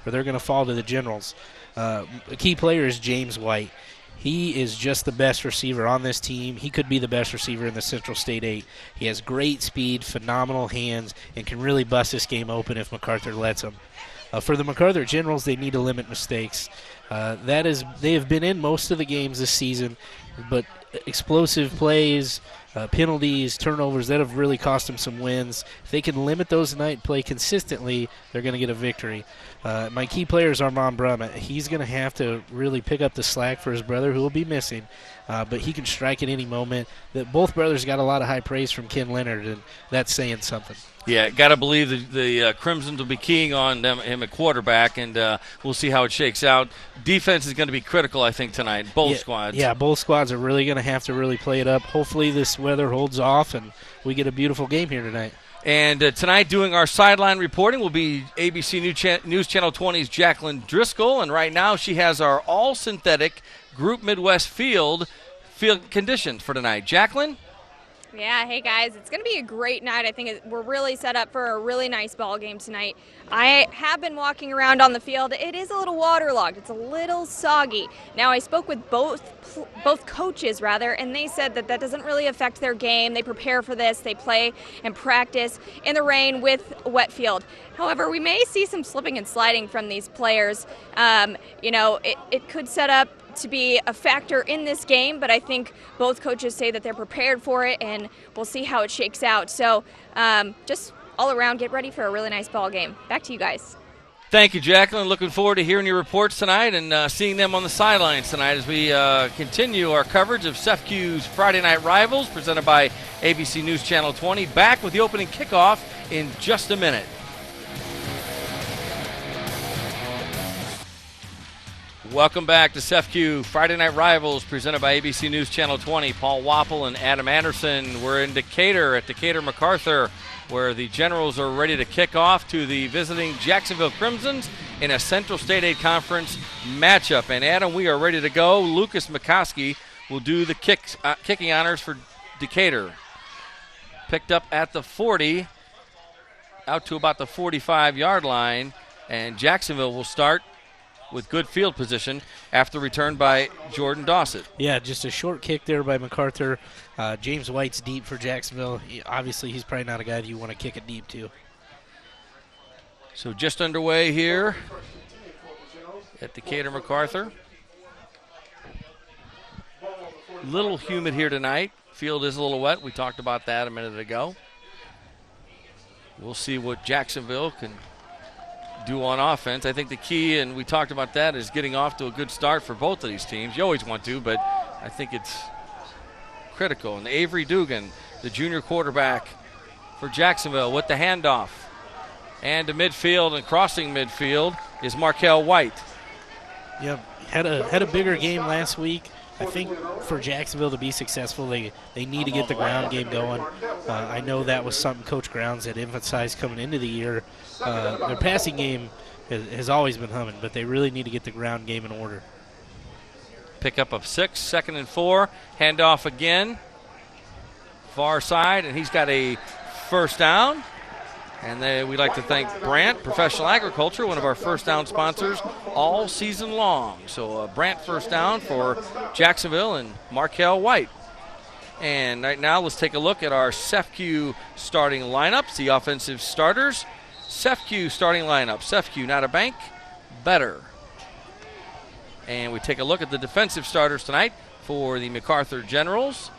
or they're going to fall to the Generals. A key player is James White. He is just the best receiver on this team. He could be the best receiver in the Central State 8. He has great speed, phenomenal hands, and can really bust this game open if MacArthur lets him. For the MacArthur Generals, they need to limit mistakes. They have been in most of the games this season, but explosive plays, penalties, turnovers, that have really cost them some wins. If they can limit those tonight and play consistently, they're going to get a victory. My key player is Armand Brummett. He's going to have to really pick up the slack for his brother, who will be missing, but he can strike at any moment. Both brothers got a lot of high praise from Ken Leonard, and that's saying something. Yeah, got to believe the Crimsons will be keying on him at quarterback, and we'll see how it shakes out. Defense is going to be critical, I think, tonight, both squads. Yeah, both squads are really going to have to really play it up. Hopefully this weather holds off, and we get a beautiful game here tonight. And tonight doing our sideline reporting will be ABC News Channel 20's Jacqueline Driscoll, and right now she has our all-synthetic Group Midwest field conditions for tonight. Jacqueline? Yeah, hey guys, it's going to be a great night. I think we're really set up for a really nice ball game tonight. I have been walking around on the field. It is a little waterlogged. It's a little soggy. Now, I spoke with both coaches, and they said that doesn't really affect their game. They prepare for this. They play and practice in the rain with a wet field. However, we may see some slipping and sliding from these players. It could set up to be a factor in this game, but I think both coaches say that they're prepared for it, and we'll see how it shakes out. So just all around, get ready for a really nice ball game. Back to you guys. Thank you, Jacqueline. Looking forward to hearing your reports tonight and seeing them on the sidelines tonight as we continue our coverage of CEFCU's Friday Night Rivals, presented by ABC News Channel 20. Back with the opening kickoff in just a minute. Welcome back to CEFCU Friday Night Rivals, presented by ABC News Channel 20. Paul Wappel and Adam Anderson. We're in Decatur at Decatur MacArthur, where the Generals are ready to kick off to the visiting Jacksonville Crimsons in a Central State 8 Conference matchup. And Adam, we are ready to go. Lucas McCoskey will do the kicking honors for Decatur. Picked up at the 40, out to about the 45-yard line, and Jacksonville will start with good field position after return by Jordan Dossett. Yeah, just a short kick there by MacArthur. James White's deep for Jacksonville. Obviously, he's probably not a guy that you want to kick it deep to. So just underway here at Decatur MacArthur. Little humid here tonight. Field is a little wet. We talked about that a minute ago. We'll see what Jacksonville can do on offense. I think the key, and we talked about that, is getting off to a good start for both of these teams. You always want to, but I think it's critical. And Avery Dugan, the junior quarterback for Jacksonville, with the handoff. And to midfield, and crossing midfield is Markel White. Yep, had a bigger game last week. I think for Jacksonville to be successful, they need to get the ground game going. I know that was something Coach Grounds had emphasized coming into the year. Their passing game has always been humming, but they really need to get the ground game in order. Pickup of 6, 2nd and 4. Handoff again. Far side, and he's got a first down. And we'd like to thank Brandt Professional Agriculture, one of our first down sponsors all season long. So Brandt first down for Jacksonville and Markel White. And right now let's take a look at our CEFCU starting lineups, the offensive starters. CEFCU starting lineup. CEFCU, not a bank, better. And we take a look at the defensive starters tonight for the MacArthur Generals.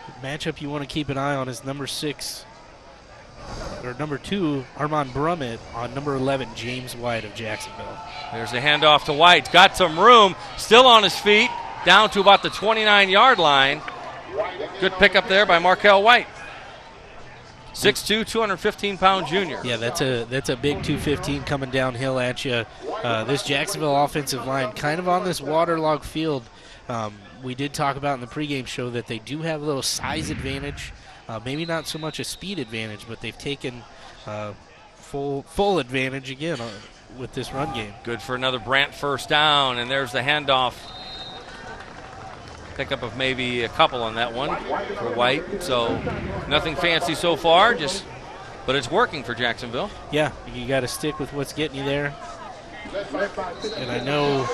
The matchup you want to keep an eye on is number 2, Armand Brummett, on number 11, James White of Jacksonville. There's a handoff to White. Got some room. Still on his feet. Down to about the 29-yard line. Good pickup there by Markel White. 6'2", 215-pound junior. Yeah, that's a big 215 coming downhill at you. This Jacksonville offensive line kind of on this waterlogged field. We did talk about in the pregame show that they do have a little size advantage. Maybe not so much a speed advantage, but they've taken full advantage again with this run game. Good for another Brandt first down, and there's the handoff. Pickup of maybe a couple on that one for White. So nothing fancy so far, just but it's working for Jacksonville. Yeah, you got to stick with what's getting you there. And I know,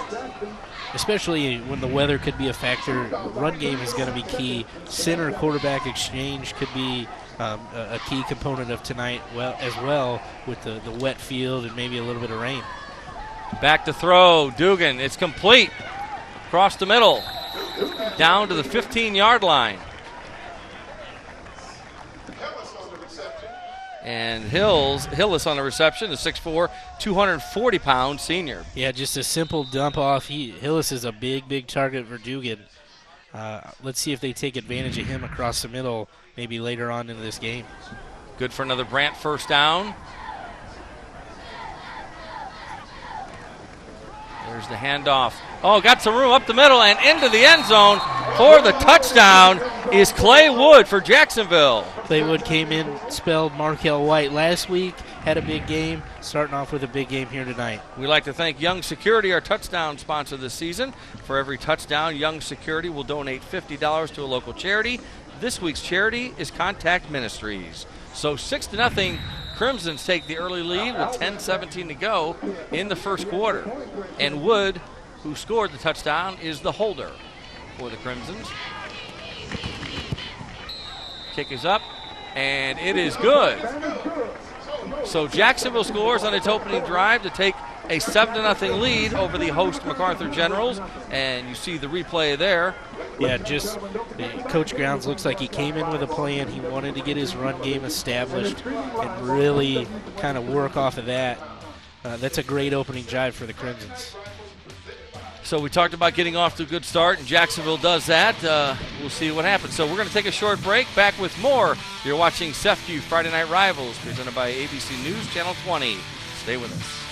especially when the weather could be a factor, run game is going to be key. Center quarterback exchange could be a key component of tonight as well, with the wet field and maybe a little bit of rain. Back to throw, Dugan. It's complete. Across the middle. Down to the 15-yard line. And Hillis on the reception, the 6'4", 240-pound senior. Yeah, just a simple dump off. Hillis is a big target for Dugan. Let's see if they take advantage of him across the middle maybe later on in this game. Good for another Brant first down. There's the handoff. Oh, got some room up the middle and into the end zone for the touchdown is Clay Wood for Jacksonville. Clay Wood came in, spelled Markel White last week, had a big game, starting off with a big game here tonight. We'd like to thank Young Security, our touchdown sponsor this season. For every touchdown, Young Security will donate $50 to a local charity. This week's charity is Contact Ministries. So 6-0, Crimsons take the early lead with 10:17 to go in the first quarter. And Wood, who scored the touchdown, is the holder for the Crimsons. Kick is up, and it is good. So Jacksonville scores on its opening drive to take a 7-0 lead over the host MacArthur Generals, and you see the replay there. Yeah, Coach Grounds looks like he came in with a plan. He wanted to get his run game established and really kind of work off of that. That's a great opening drive for the Crimsons. So we talked about getting off to a good start, and Jacksonville does that. We'll see what happens. So we're going to take a short break. Back with more. You're watching CEFCU Friday Night Rivals, presented by ABC News Channel 20. Stay with us.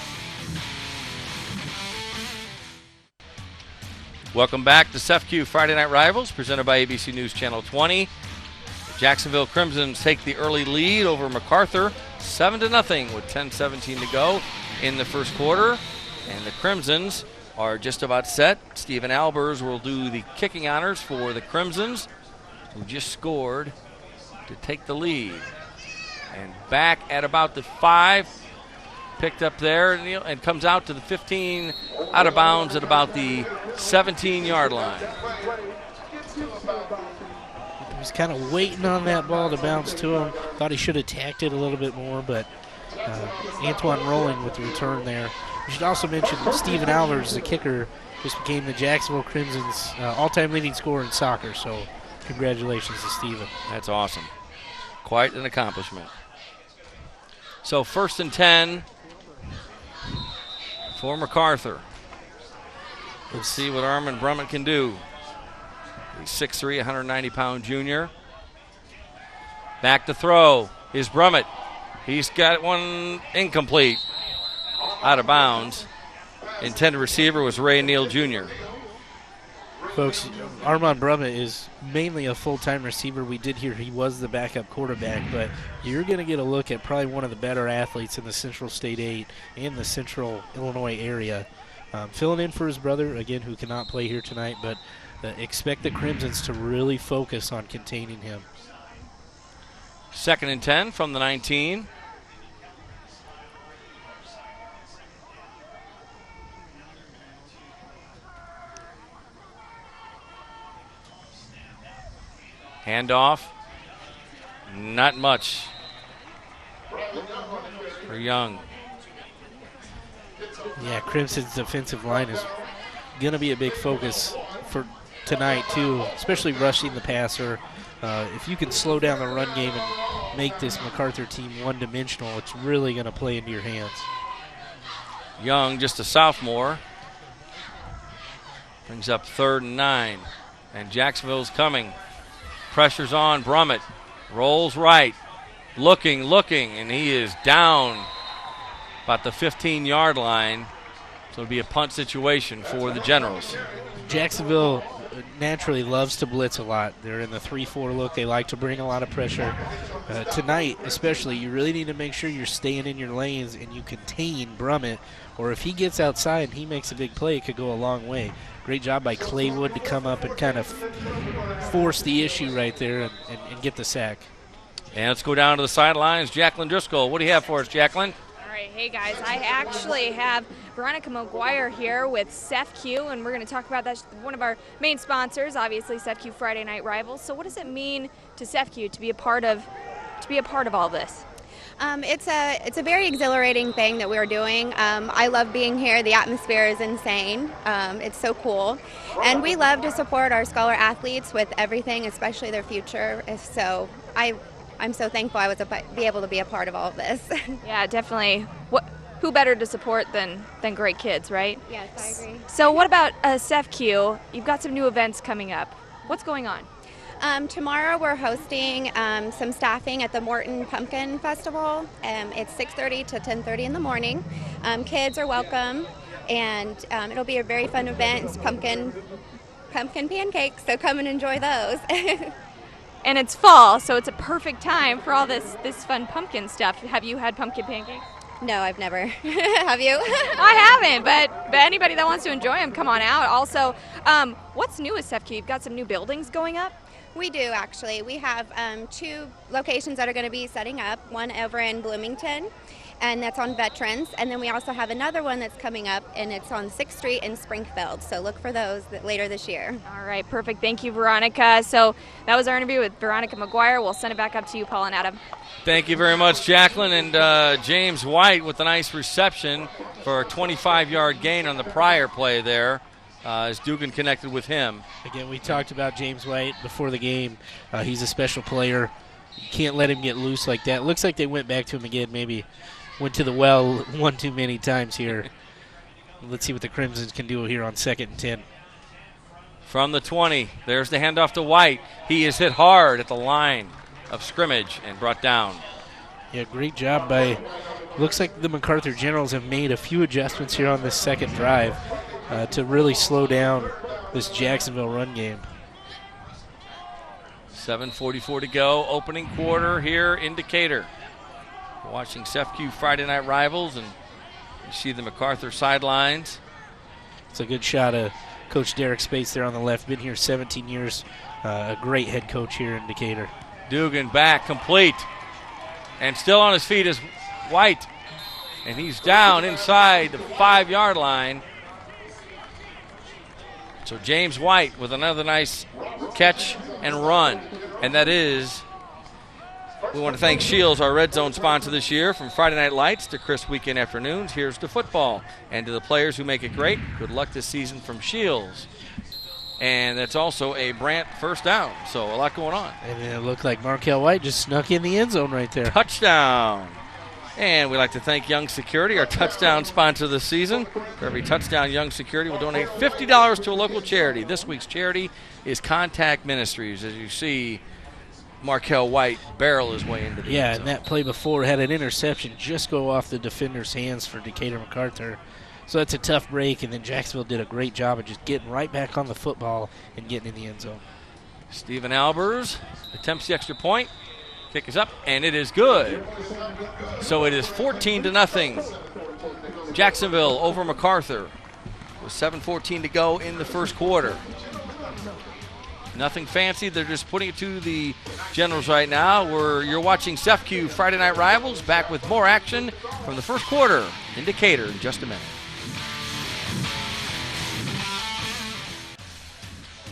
Welcome back to CEFCU Friday Night Rivals, presented by ABC News Channel 20. The Jacksonville Crimsons take the early lead over MacArthur, 7-0 with 10:17 to go in the first quarter. And the Crimsons are just about set. Stephen Albers will do the kicking honors for the Crimsons, who just scored to take the lead. And back at about the 5, picked up there and comes out to the 15, out of bounds at about the 17-yard line. He was kind of waiting on that ball to bounce to him. Thought he should have tacked it a little bit more, but Antoine Rolling with the return there. We should also mention Stephen Albers, the kicker, just became the Jacksonville Crimsons' all-time leading scorer in soccer, so congratulations to Stephen. That's awesome. Quite an accomplishment. So 1st and 10 for MacArthur. Let's see what Armin Brummett can do. He's 6'3", 190-pound junior. Back to throw is Brummett. He's got one incomplete. Out of bounds. Intended receiver was Ray Neal Jr. Folks, Armand Brummett is mainly a full-time receiver. We did hear he was the backup quarterback, but you're going to get a look at probably one of the better athletes in the Central State 8 and the Central Illinois area. Filling in for his brother, again, who cannot play here tonight, but expect the Crimsons to really focus on containing him. 2nd and 10 from the 19. Handoff. Not much for Young. Yeah, Crimson's defensive line is going to be a big focus for tonight, too, especially rushing the passer. If you can slow down the run game and make this MacArthur team one-dimensional, it's really going to play into your hands. Young, just a sophomore, brings up 3rd and 9, and Jacksonville's coming. Pressure's on Brummett. Rolls right. Looking, and he is down about the 15-yard line. So it'll be a punt situation for the Generals. Jacksonville naturally loves to blitz a lot. They're in the 3-4 look. They like to bring a lot of pressure. Tonight, especially, you really need to make sure you're staying in your lanes and you contain Brummett. Or if he gets outside and he makes a big play, it could go a long way. Great job by Clay Wood to come up and kind of force the issue right there and get the sack. And let's go down to the sidelines. Jacqueline Driscoll, what do you have for us, Jacqueline? All right, hey guys, I actually have Veronica McGuire here with SEFQ, and we're going to talk about that. One of our main sponsors, obviously, SEFQ Friday Night Rivals. So, what does it mean to SEFQ to be a part of all this? It's a very exhilarating thing that we're doing. I love being here. The atmosphere is insane. It's so cool, and we love to support our scholar athletes with everything, especially their future. So I'm so thankful I was able to be a part of all of this. Yeah, definitely. Who better to support than great kids, right? Yes, I agree. So what about SEFQ? You've got some new events coming up. What's going on? Tomorrow we're hosting some staffing at the Morton Pumpkin Festival. It's 6:30 to 10:30 in the morning. Kids are welcome, and it'll be a very fun event. It's pumpkin pancakes, so come and enjoy those. And it's fall, so it's a perfect time for all this fun pumpkin stuff. Have you had pumpkin pancakes? No, I've never. Have you? I haven't, but anybody that wants to enjoy them, come on out. Also, what's new with SEFQ? You've got some new buildings going up? We do, actually. We have 2 locations that are going to be setting up, one over in Bloomington, and that's on Veterans, and then we also have another one that's coming up, and it's on 6th Street in Springfield, so look for those later this year. All right, perfect. Thank you, Veronica. So that was our interview with Veronica McGuire. We'll send it back up to you, Paul and Adam. Thank you very much, Jacqueline. And James White with a nice reception for a 25-yard gain on the prior play there. As Dugan connected with him. Again, we talked about James White before the game. He's a special player. You can't let him get loose like that. Looks like they went back to him again, maybe went to the well one too many times here. Let's see what the Crimsons can do here on 2nd and 10. From the 20, there's the handoff to White. He is hit hard at the line of scrimmage and brought down. Yeah, great job by, looks like the MacArthur Generals have made a few adjustments here on this second drive. To really slow down this Jacksonville run game. 7:44 to go, opening quarter here in Decatur. Watching SEFQ Friday Night Rivals, and you see the MacArthur sidelines. It's a good shot of Coach Derek Spates there on the left. Been here 17 years. A great head coach here in Decatur. Dugan back, complete. And still on his feet is White. And he's down inside the 5-yard line. So James White with another nice catch and run. And that is, we want to thank Shields, our Red Zone sponsor this year. From Friday Night Lights to crisp weekend afternoons, here's to football. And to the players who make it great, good luck this season from Shields. And that's also a Brant first down. So a lot going on. And it looked like Markel White just snuck in the end zone right there. Touchdown. And we'd like to thank Young Security, our touchdown sponsor this season. For every touchdown, Young Security will donate $50 to a local charity. This week's charity is Contact Ministries. As you see, Markel White barrel his way into the end zone. And that play before had an interception just go off the defender's hands for Decatur MacArthur. So that's a tough break, and then Jacksonville did a great job of just getting right back on the football and getting in the end zone. Stephen Albers attempts the extra point. Kick is up, and it is good. So it is 14-0. Jacksonville over MacArthur with 7:14 to go in the first quarter. Nothing fancy. They're just putting it to the Generals right now. You're watching SEFQ Friday Night Rivals. Back with more action from the first quarter in Decatur in just a minute.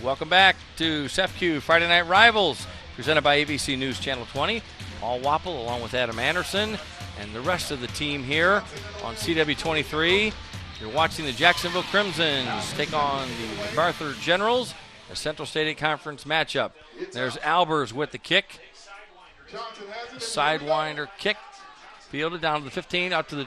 Welcome back to SEFQ Friday Night Rivals, presented by ABC News Channel 20. Paul Wapple along with Adam Anderson and the rest of the team here on CW23. You're watching the Jacksonville Crimsons take on the MacArthur Generals, a Central State Conference matchup. There's Albers with the kick. Sidewinder kick. Fielded down to the 15, out to the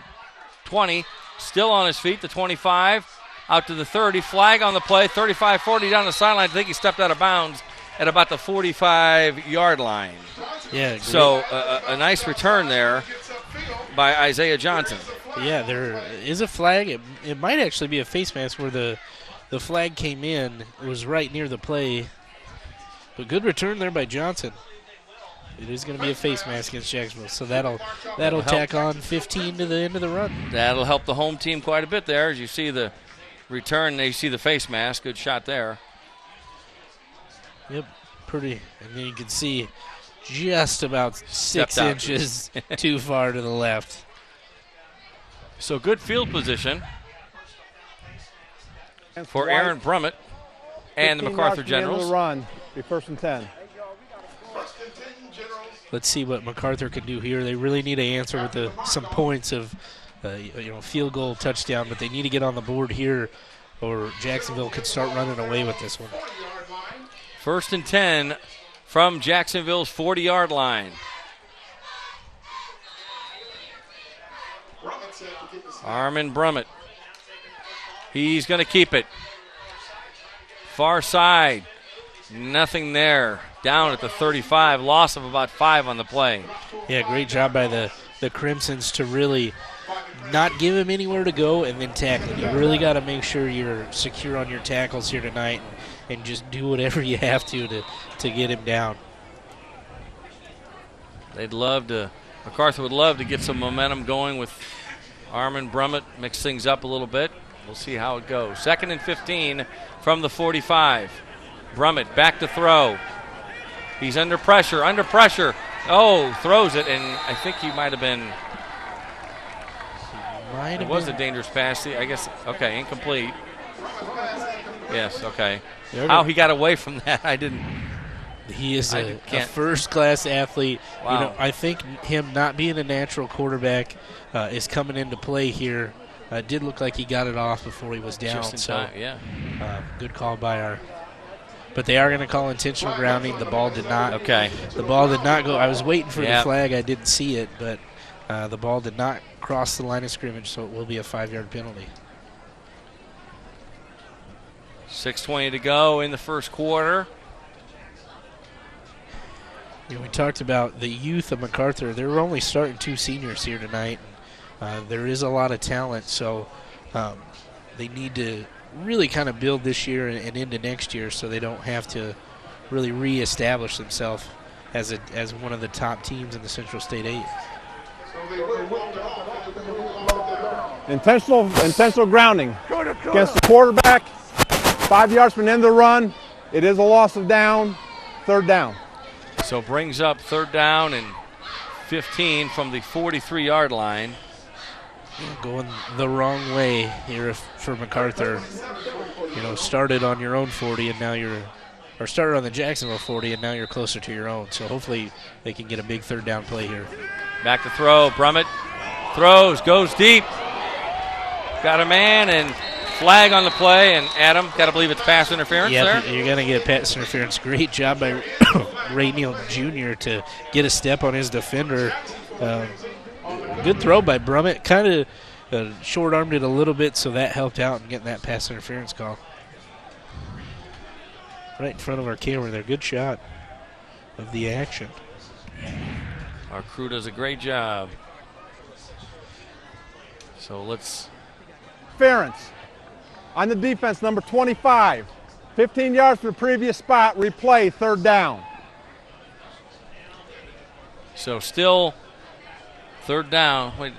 20. Still on his feet, the 25. Out to the 30. Flag on the play. 35-40 down the sideline. I think he stepped out of bounds at about the 45-yard line. Yeah. Great. So a nice return there by Isaiah Johnson. Yeah, there is a flag. It might actually be a face mask where the flag came in. It was right near the play. But good return there by Johnson. It is going to be a face mask against Jacksonville, so that'll tack on 15 to the end of the run. That'll help the home team quite a bit there. As you see the return, you see the face mask. Good shot there. Yep, pretty. And then you can see just about 6 inches too far to the left. So good field position for Aaron Brummett and the MacArthur Generals. Run, be 1st and 10. Let's see what MacArthur can do here. They really need to answer with some points of field goal, touchdown, but they need to get on the board here or Jacksonville could start running away with this one. 1st and 10 from Jacksonville's 40-yard line. Armin Brummett. He's going to keep it. Far side. Nothing there. Down at the 35. Loss of about 5 on the play. Yeah, great job by the Crimsons to really not give him anywhere to go and then tackle him. You really got to make sure you're secure on your tackles here tonight and just do whatever you have to get him down. MacArthur would love to get some momentum going with Armin Brummett, mix things up a little bit. We'll see how it goes. 2nd and 15 from the 45. Brummett back to throw. He's under pressure. Oh, throws it, and I think he might have been. It was a dangerous pass. I guess, okay, incomplete. Yes, okay. How he got away from that, I didn't. He is a first-class athlete. Wow. I think him not being a natural quarterback is coming into play here. It did look like he got it off before he was down. Just in time, yeah. Good call by our. But they are going to call intentional grounding. The ball did not. Okay. The ball did not go. I was waiting for the flag. I didn't see it, but the ball did not cross the line of scrimmage, so it will be a 5-yard penalty. 6:20 to go in the first quarter. We talked about the youth of MacArthur. They're only starting 2 seniors here tonight. There is a lot of talent, so they need to really kind of build this year and into next year so they don't have to really reestablish themselves as one of the top teams in the Central State 8. Intentional grounding against the quarterback. 5 yards from the end of the run. It is a loss of down. 3rd down. So brings up 3rd down and 15 from the 43-yard line. Going the wrong way here for MacArthur. Started on your own 40 and now started on the Jacksonville 40 and now you're closer to your own. So hopefully they can get a big 3rd down play here. Back to throw. Brummett throws, goes deep. Got a man and flag on the play. And Adam, got to believe it's pass interference there. Yeah, you're going to get pass interference. Great job by Ray Neal Jr. to get a step on his defender. Good throw by Brummett. Kind of short-armed it a little bit, so that helped out in getting that pass interference call. Right in front of our camera there. Good shot of the action. Our crew does a great job. So let's. Interference on the defense, number 25. 15 yards from the previous spot. Replay, 3rd down. So still 3rd down. Wait.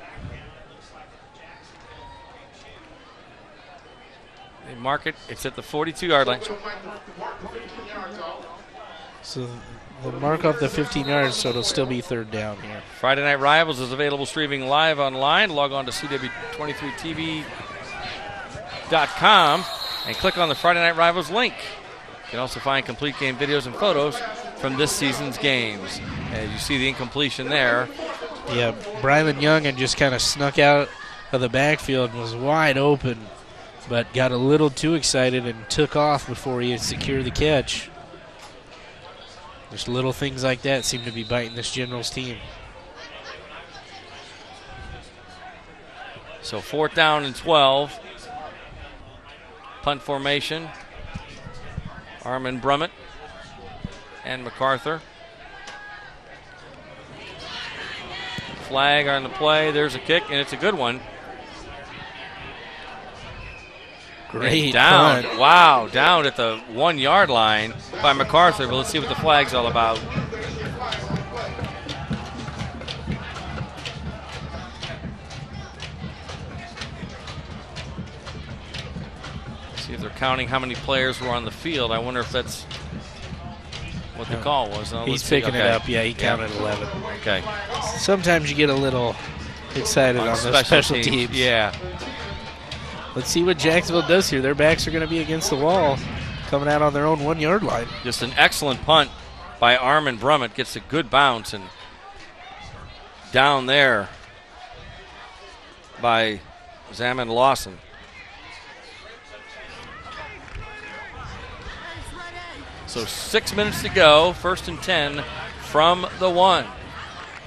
They mark it. It's at the 42-yard line. So they'll mark off the 15 yards, so it'll still be 3rd down here. Friday Night Rivals is available streaming live online. Log on to CW23TV.com and click on the Friday Night Rivals link. You can also find complete game videos and photos from this season's games. As you see the incompletion there. Yeah, Brylan Young had just kind of snuck out of the backfield and was wide open, but got a little too excited and took off before he had secured the catch. Just little things like that seem to be biting this Generals team. So 4th down and 12. Punt formation. Armin Brummett and MacArthur. Flag on the play. There's a kick, and it's a good one. Great down. punt. Wow, down at the 1-yard line by MacArthur. But let's see what the flag's all about. See if they're counting how many players were on the field. I wonder if that's what the call was. He's picking it up. Yeah, he counted 11. Okay. Sometimes you get a little excited on those special teams. Yeah. Let's see what Jacksonville does here. Their backs are going to be against the wall, coming out on their own 1 yard line. Just an excellent punt by Armin Brummett. Gets a good bounce and down there by Zaman Lawson. So 6 minutes to go. 1st and 10 from the 1.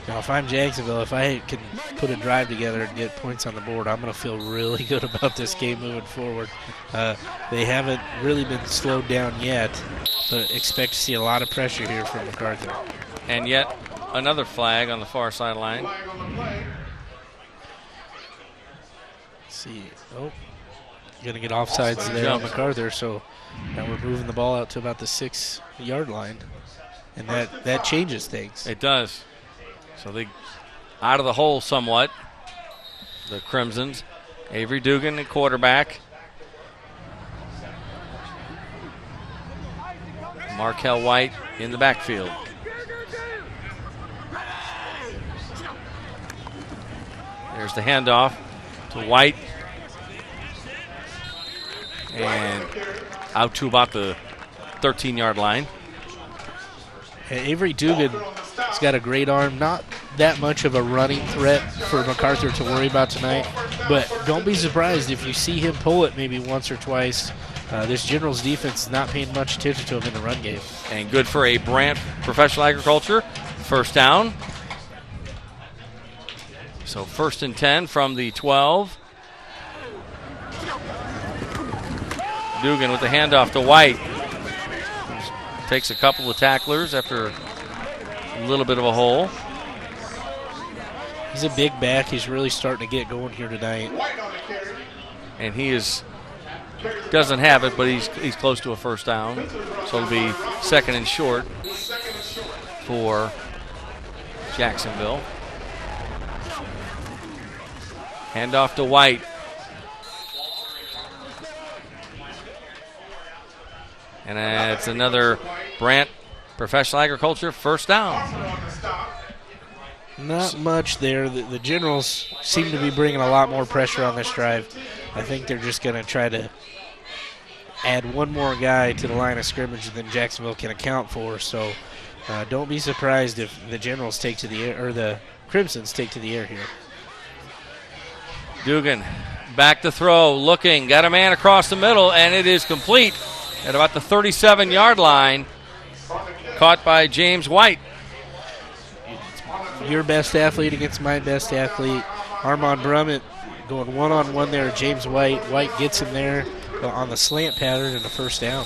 Now, if I'm Jacksonville, if I can put a drive together and get points on the board, I'm going to feel really good about this game moving forward. They haven't really been slowed down yet, but expect to see a lot of pressure here from MacArthur. And yet another flag on the far sideline. Let's see. Oh, going to get offsides there on MacArthur, so now we're moving the ball out to about the 6 yard line, and that changes things. It does. So they out of the hole somewhat, the Crimsons. Avery Dugan, the quarterback. Markel White in the backfield. There's the handoff to White. And out to about the 13-yard line. Avery Dugan has got a great arm. Not that much of a running threat for MacArthur to worry about tonight, but don't be surprised if you see him pull it maybe once or twice. This Generals defense is not paying much attention to him in the run game. And good for a Brant Professional Agriculture. 1st down. So 1st and 10 from the 12. Dugan with the handoff to White. Takes a couple of tacklers after a little bit of a hole. He's a big back. He's really starting to get going here tonight. And he doesn't have it, but he's close to a 1st down. So it'll be 2nd and short for Jacksonville. Handoff to White. And it's another Brant Professional Agriculture 1st down. Not much there. The Generals seem to be bringing a lot more pressure on this drive. I think they're just going to try to add one more guy to the line of scrimmage than Jacksonville can account for. So don't be surprised if the Generals take to the air, or the Crimsons take to the air here. Dugan back to throw, looking, got a man across the middle, and it is complete at about the 37-yard line. Caught by James White. Your best athlete against my best athlete. Armand Brummett going one-on-one there. James White. White gets him there on the slant pattern and a 1st down.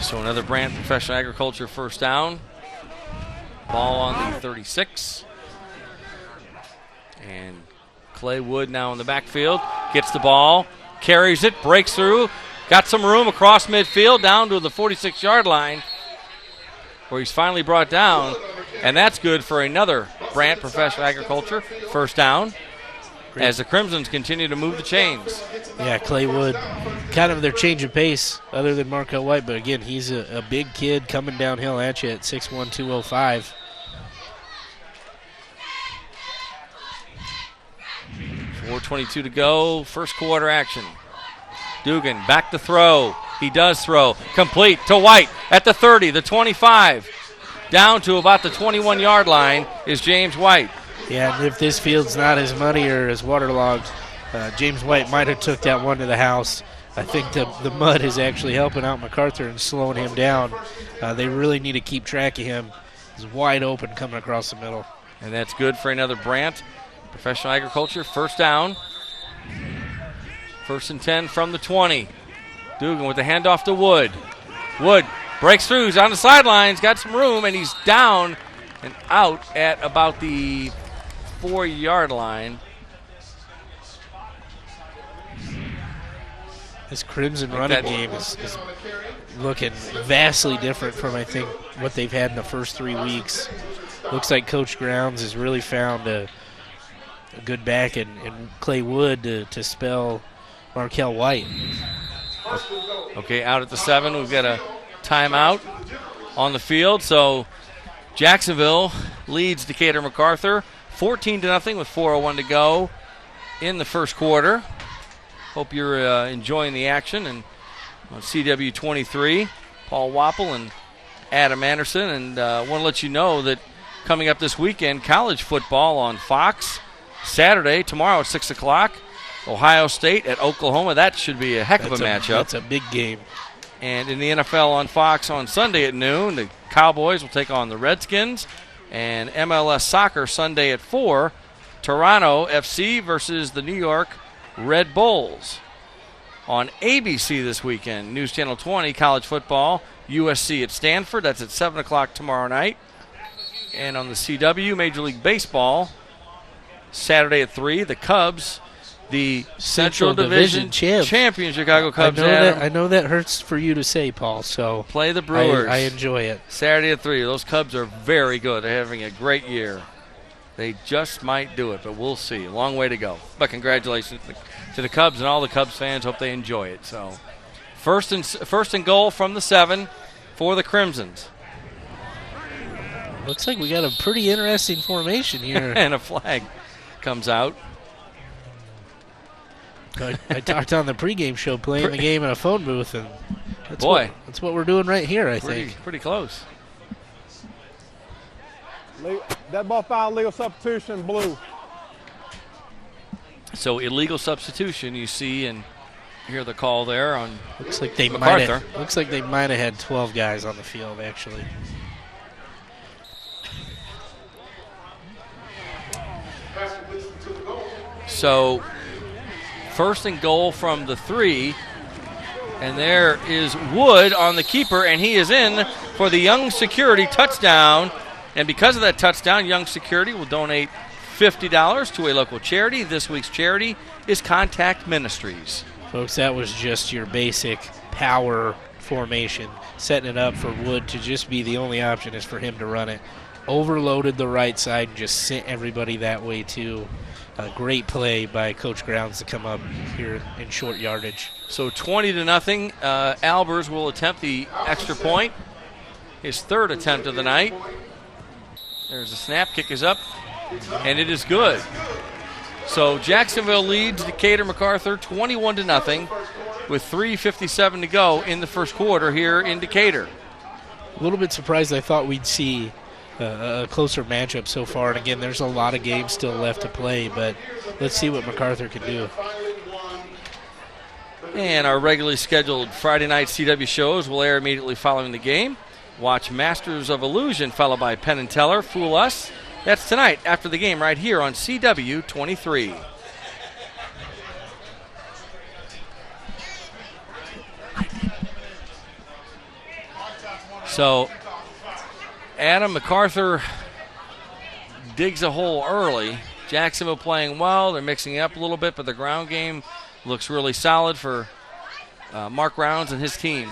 So another Brant Professional Agriculture 1st down. Ball on the 36. And Clay Wood now in the backfield. Gets the ball, carries it, breaks through. Got some room across midfield down to the 46-yard line, where he's finally brought down. And that's good for another Brant Professional Agriculture 1st down as the Crimsons continue to move the chains. Yeah, Clay Wood, kind of their change of pace other than Markel White. But, again, he's a big kid coming downhill at you at 6'1", 205. .422 to go, 1st quarter action. Dugan back to throw. He does throw. Complete to White at the 30, the 25. Down to about the 21-yard line is James White. Yeah, and if this field's not as muddy or as waterlogged, James White might have took that one to the house. I think the mud is actually helping out MacArthur and slowing him down. They really need to keep track of him. He's wide open coming across the middle. And that's good for another Brant Professional Agriculture 1st down. 1st and 10 from the 20. Dugan with the handoff to Wood. Wood breaks through. He's on the sidelines, got some room, and he's down and out at about the 4-yard line. This Crimson running game is looking vastly different from, I think, what they've had in the first 3 weeks. Looks like Coach Grounds has really found a good back in Clay Wood to spell Markel White. Okay, out at the 7. We've got a timeout. on the field. So Jacksonville leads Decatur MacArthur 14-0 with 4:01 to go in the first quarter. Hope you're enjoying the action. And on CW 23, Paul Wapple and Adam Anderson. And want to let you know that coming up this weekend, college football on Fox. Saturday, tomorrow at 6 o'clock, Ohio State at Oklahoma. That should be a heck of a matchup. That's a big game. And in the NFL on Fox on Sunday at noon, the Cowboys will take on the Redskins. And MLS Soccer Sunday at 4, Toronto FC versus the New York Red Bulls. On ABC this weekend, News Channel 20, college football, USC at Stanford. That's at 7 o'clock tomorrow night. And on the CW, Major League Baseball, Saturday at 3, the Cubs, the Central Division champion Chicago Cubs. I know that hurts for you to say, Paul, so play the Brewers. I enjoy it. Saturday at 3. Those Cubs are very good. They're having a great year. They just might do it, but we'll see. A long way to go. But congratulations to the Cubs and all the Cubs fans. Hope they enjoy it. So first and goal from the 7 for the Crimsons. Looks like we got a pretty interesting formation here. And a flag comes out. I talked on the pregame show playing the game in a phone booth, and that's what we're doing right here, I think. Pretty close. That ball foul, legal substitution, blue. So illegal substitution, you see and hear the call there on looks like they MacArthur. might have had 12 guys on the field, actually. So first and goal from the 3, and there is Wood on the keeper, and he is in for the Young Security touchdown. And because of that touchdown, Young Security will donate $50 to a local charity. This week's charity is Contact Ministries. Folks, that was just your basic power formation, setting it up for Wood to just be the only option is for him to run it. Overloaded the right side and just sent everybody that way too. A great play by Coach Grounds to come up here in short yardage. So 20-0. Albers will attempt the extra point. His third attempt of the night. There's a snap. Kick is up. And it is good. So Jacksonville leads Decatur MacArthur 21-0 with 3:57 to go in the first quarter here in Decatur. A little bit surprised. I thought we'd see a closer matchup so far. And again, there's a lot of games still left to play, but let's see what MacArthur can do. And our regularly scheduled Friday night CW shows will air immediately following the game. Watch Masters of Illusion, followed by Penn and Teller, Fool Us. That's tonight after the game right here on CW 23. So Adam MacArthur digs a hole early. Jacksonville playing well. They're mixing it up a little bit, but the ground game looks really solid for Mark Rounds and his team.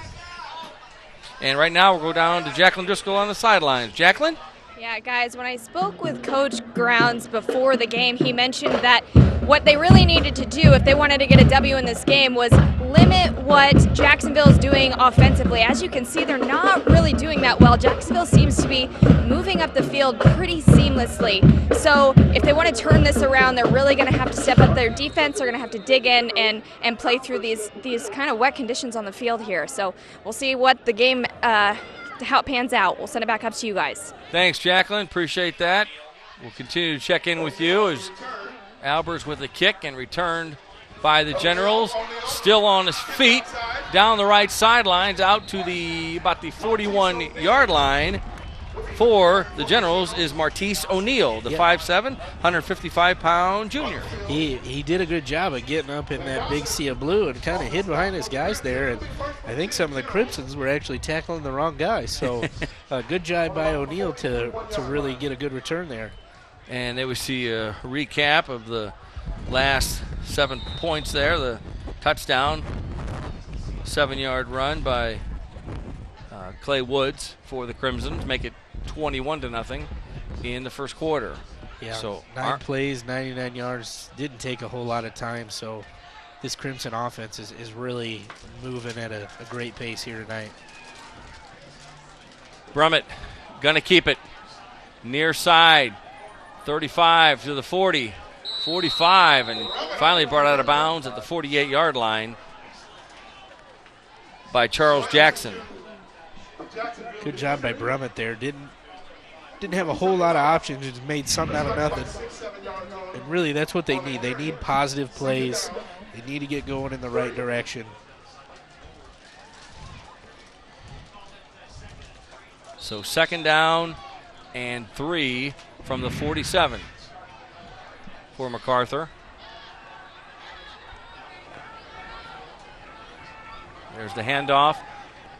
And right now we'll go down to Jacqueline Driscoll on the sidelines. Jacqueline? Yeah, guys, when I spoke with Coach Grounds before the game, he mentioned that what they really needed to do if they wanted to get a W in this game was limit what Jacksonville is doing offensively. As you can see, they're not really doing that well. Jacksonville seems to be moving up the field pretty seamlessly. So if they want to turn this around, they're really going to have to step up their defense. They're going to have to dig in and play through these kind of wet conditions on the field here. So we'll see what the game how it pans out. We'll send it back up to you guys. Thanks, Jacqueline. Appreciate that. We'll continue to check in with you as Albers with a kick and returned by the Generals. Still on his feet down the right sidelines out to about the 41-yard line for the Generals is Martise O'Neill, the 5'7", 155-pound junior. He did a good job of getting up in that big sea of blue and kind of hid behind his guys there. And I think some of the Crimsons were actually tackling the wrong guy. So good job by O'Neill to really get a good return there. And there we see a recap of the last 7 points there. The touchdown, 7-yard run by Clay Woods for the Crimson to make it 21-0 in the first quarter. Yeah, so 9 plays, 99 yards. Didn't take a whole lot of time, so this Crimson offense is really moving at a great pace here tonight. Brummett going to keep it. Near side. 35 to the 40. 45, and finally brought out of bounds at the 48-yard line by Charles Jackson. Good job by Brummett there. Didn't have a whole lot of options. Just made something out of nothing. And really, that's what they need. They need positive plays. They need to get going in the right direction. So 2nd down and 3 from the 47 for MacArthur. There's the handoff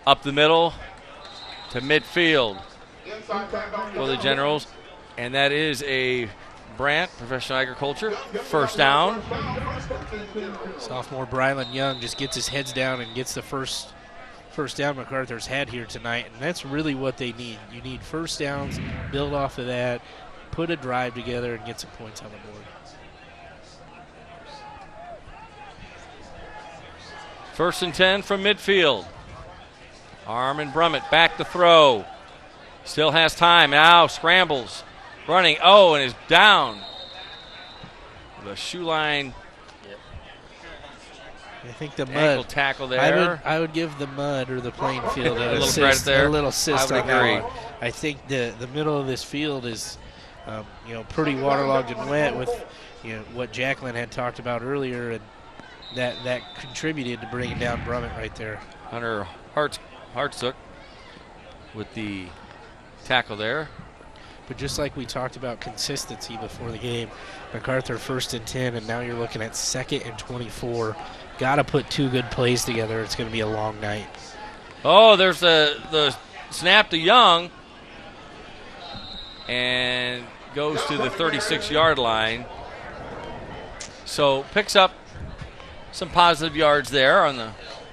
up the middle to midfield for the Generals. And that is a Brant, Professional Agriculture, 1st down. Sophomore Brylan Young just gets his heads down and gets the first down MacArthur's had here tonight, and that's really what they need. You need 1st downs, build off of that, put a drive together, and get some points on the board. 1st and 10 from midfield. Armin Brummett back to throw. Still has time. Now scrambles. Running. Oh, and is down. The shoe line. I think the Ankle mud tackle there. I would give the mud or the playing field a little credit there. A little assist I would on that agree. one. I think the middle of this field is, pretty waterlogged and wet with, what Jacqueline had talked about earlier, and that contributed to bringing down Brummett right there. Hunter Hartsook with the tackle there. But just like we talked about consistency before the game, MacArthur 1st and 10, and now you're looking at 2nd and 24. Got to put 2 good plays together. It's going to be a long night. Oh, there's the snap to Young, and goes to the 36-yard line. So picks up some positive yards there on the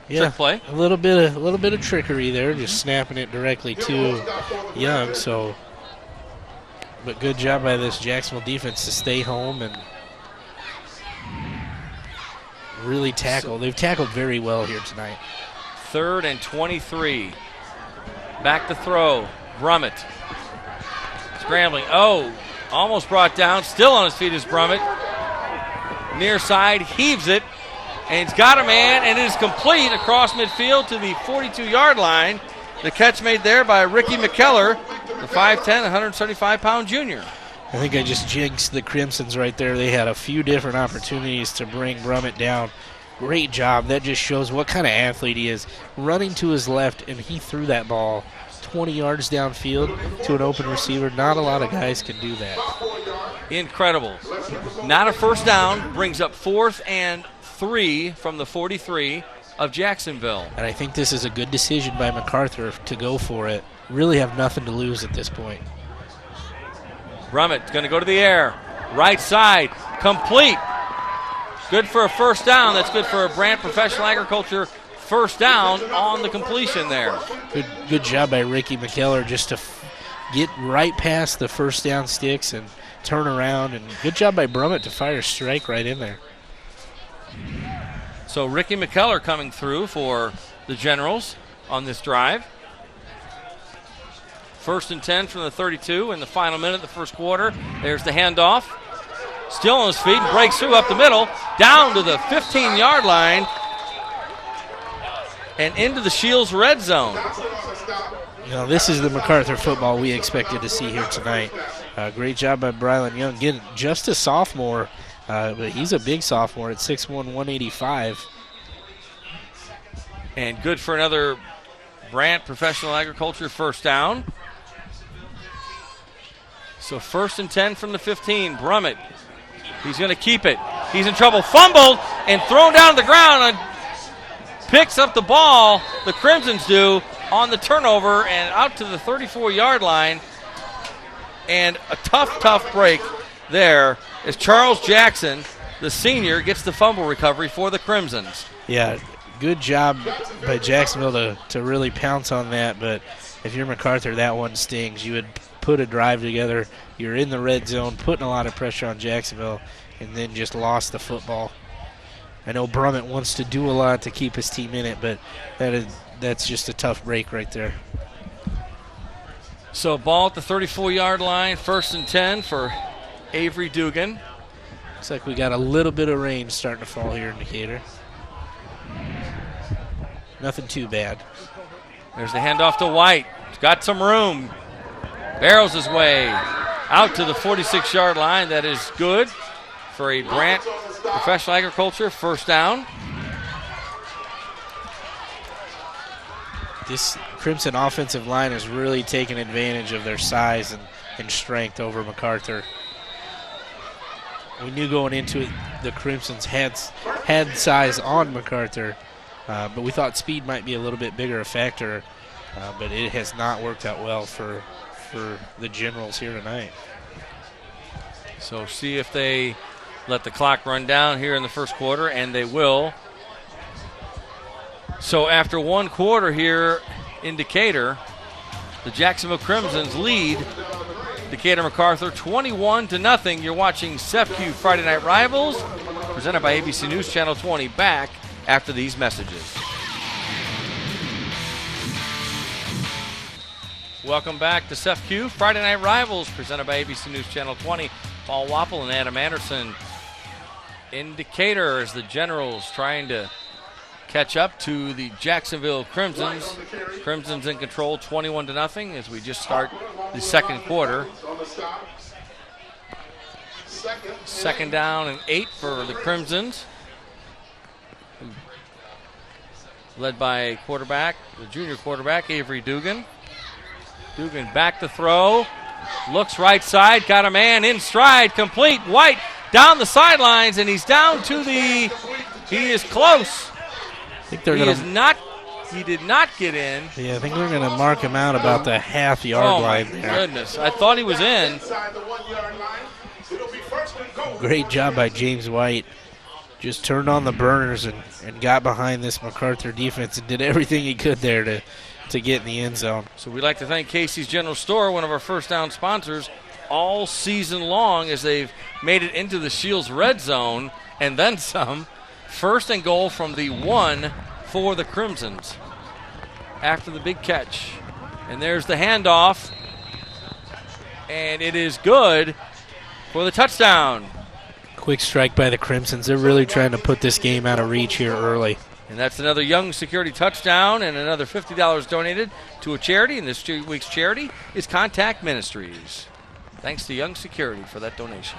trick play. A little bit of trickery there, just snapping it directly to Young. So, but good job by this Jacksonville defense to stay home and really tackle. They've tackled very well here tonight. 3rd and 23. Back to throw. Brummett. Scrambling. Oh, almost brought down. Still on his feet is Brummett. Near side. Heaves it. And he's got a man. And it is complete across midfield to the 42-yard line. The catch made there by Ricky McKellar, the 5'10", 175-pound junior. I think I just jinxed the Crimsons right there. They had a few different opportunities to bring Brummett down. Great job. That just shows what kind of athlete he is. Running to his left, and he threw that ball 20 yards downfield to an open receiver. Not a lot of guys can do that. Incredible. Not a 1st down. Brings up 4th and 3 from the 43 of Jacksonville. And I think this is a good decision by MacArthur to go for it. Really have nothing to lose at this point. Brummett going to go to the air. Right side. Complete. Good for a 1st down. That's good for a Brant Professional Agriculture 1st down on the completion there. Good job by Ricky McKellar just to get right past the 1st down sticks and turn around. And good job by Brummett to fire a strike right in there. So Ricky McKellar coming through for the Generals on this drive. 1st and 10 from the 32 in the final minute of the 1st quarter. There's the handoff. Still on his feet, breaks through up the middle, down to the 15-yard line, and into the Shields red zone. This is the MacArthur football we expected to see here tonight. Great job by Brylan Young. Again, just a sophomore, but he's a big sophomore at 6'1", 185. And good for another Brant Professional Agriculture 1st down. So 1st and 10 from the 15. Brummett. He's going to keep it. He's in trouble. Fumbled and thrown down to the ground. And picks up the ball. The Crimsons do on the turnover and out to the 34-yard line. And a tough break there as Charles Jackson, the senior, gets the fumble recovery for the Crimsons. Yeah, good job by Jacksonville to really pounce on that. But if you're MacArthur, that one stings. You would put a drive together. You're in the red zone, putting a lot of pressure on Jacksonville, and then just lost the football. I know Brummett wants to do a lot to keep his team in it, but that's just a tough break right there. So ball at the 34-yard line, 1st and 10 for Avery Dugan. Looks like we got a little bit of rain starting to fall here in Decatur. Nothing too bad. There's the handoff to White. He's got some room. Barrels his way out to the 46-yard line. That is good for a Brant Professional Agriculture 1st down. This Crimson offensive line has really taken advantage of their size and strength over MacArthur. We knew going into it the Crimsons had size on MacArthur, but we thought speed might be a little bit bigger a factor, but it has not worked out well for the Generals here tonight. So see if they let the clock run down here in the 1st quarter, and they will. So after 1 quarter here in Decatur, the Jacksonville Crimsons lead Decatur MacArthur 21-0. You're watching CEFCU Friday Night Rivals, presented by ABC News Channel 20. Back after these messages. Welcome back to CEFCU Friday Night Rivals, presented by ABC News Channel 20. Paul Wapple and Adam Anderson in Decatur as the Generals trying to catch up to the Jacksonville Crimsons. Crimsons in control 21-0 as we just start the 2nd quarter. 2nd down and 8 for the Crimsons. Led by quarterback, the junior quarterback, Avery Dugan. Dugan back to throw. Looks right side, got a man in stride, complete. White down the sidelines, and he's down to the, he is close. I think they're going to. He did not get in. Yeah, I think they're going to mark him out about the half-yard line there. Oh, my goodness. I thought he was in. Great job by James White. Just turned on the burners and got behind this MacArthur defense and did everything he could there to get in the end zone. So we'd like to thank Casey's General Store, one of our 1st down sponsors, all season long as they've made it into the Shields red zone and then some. 1st and goal from the 1 for the Crimsons after the big catch. And there's the handoff. And it is good for the touchdown. Quick strike by the Crimsons. They're really trying to put this game out of reach here early. And that's another Young Security touchdown and another $50 donated to a charity. And this week's charity is Contact Ministries. Thanks to Young Security for that donation.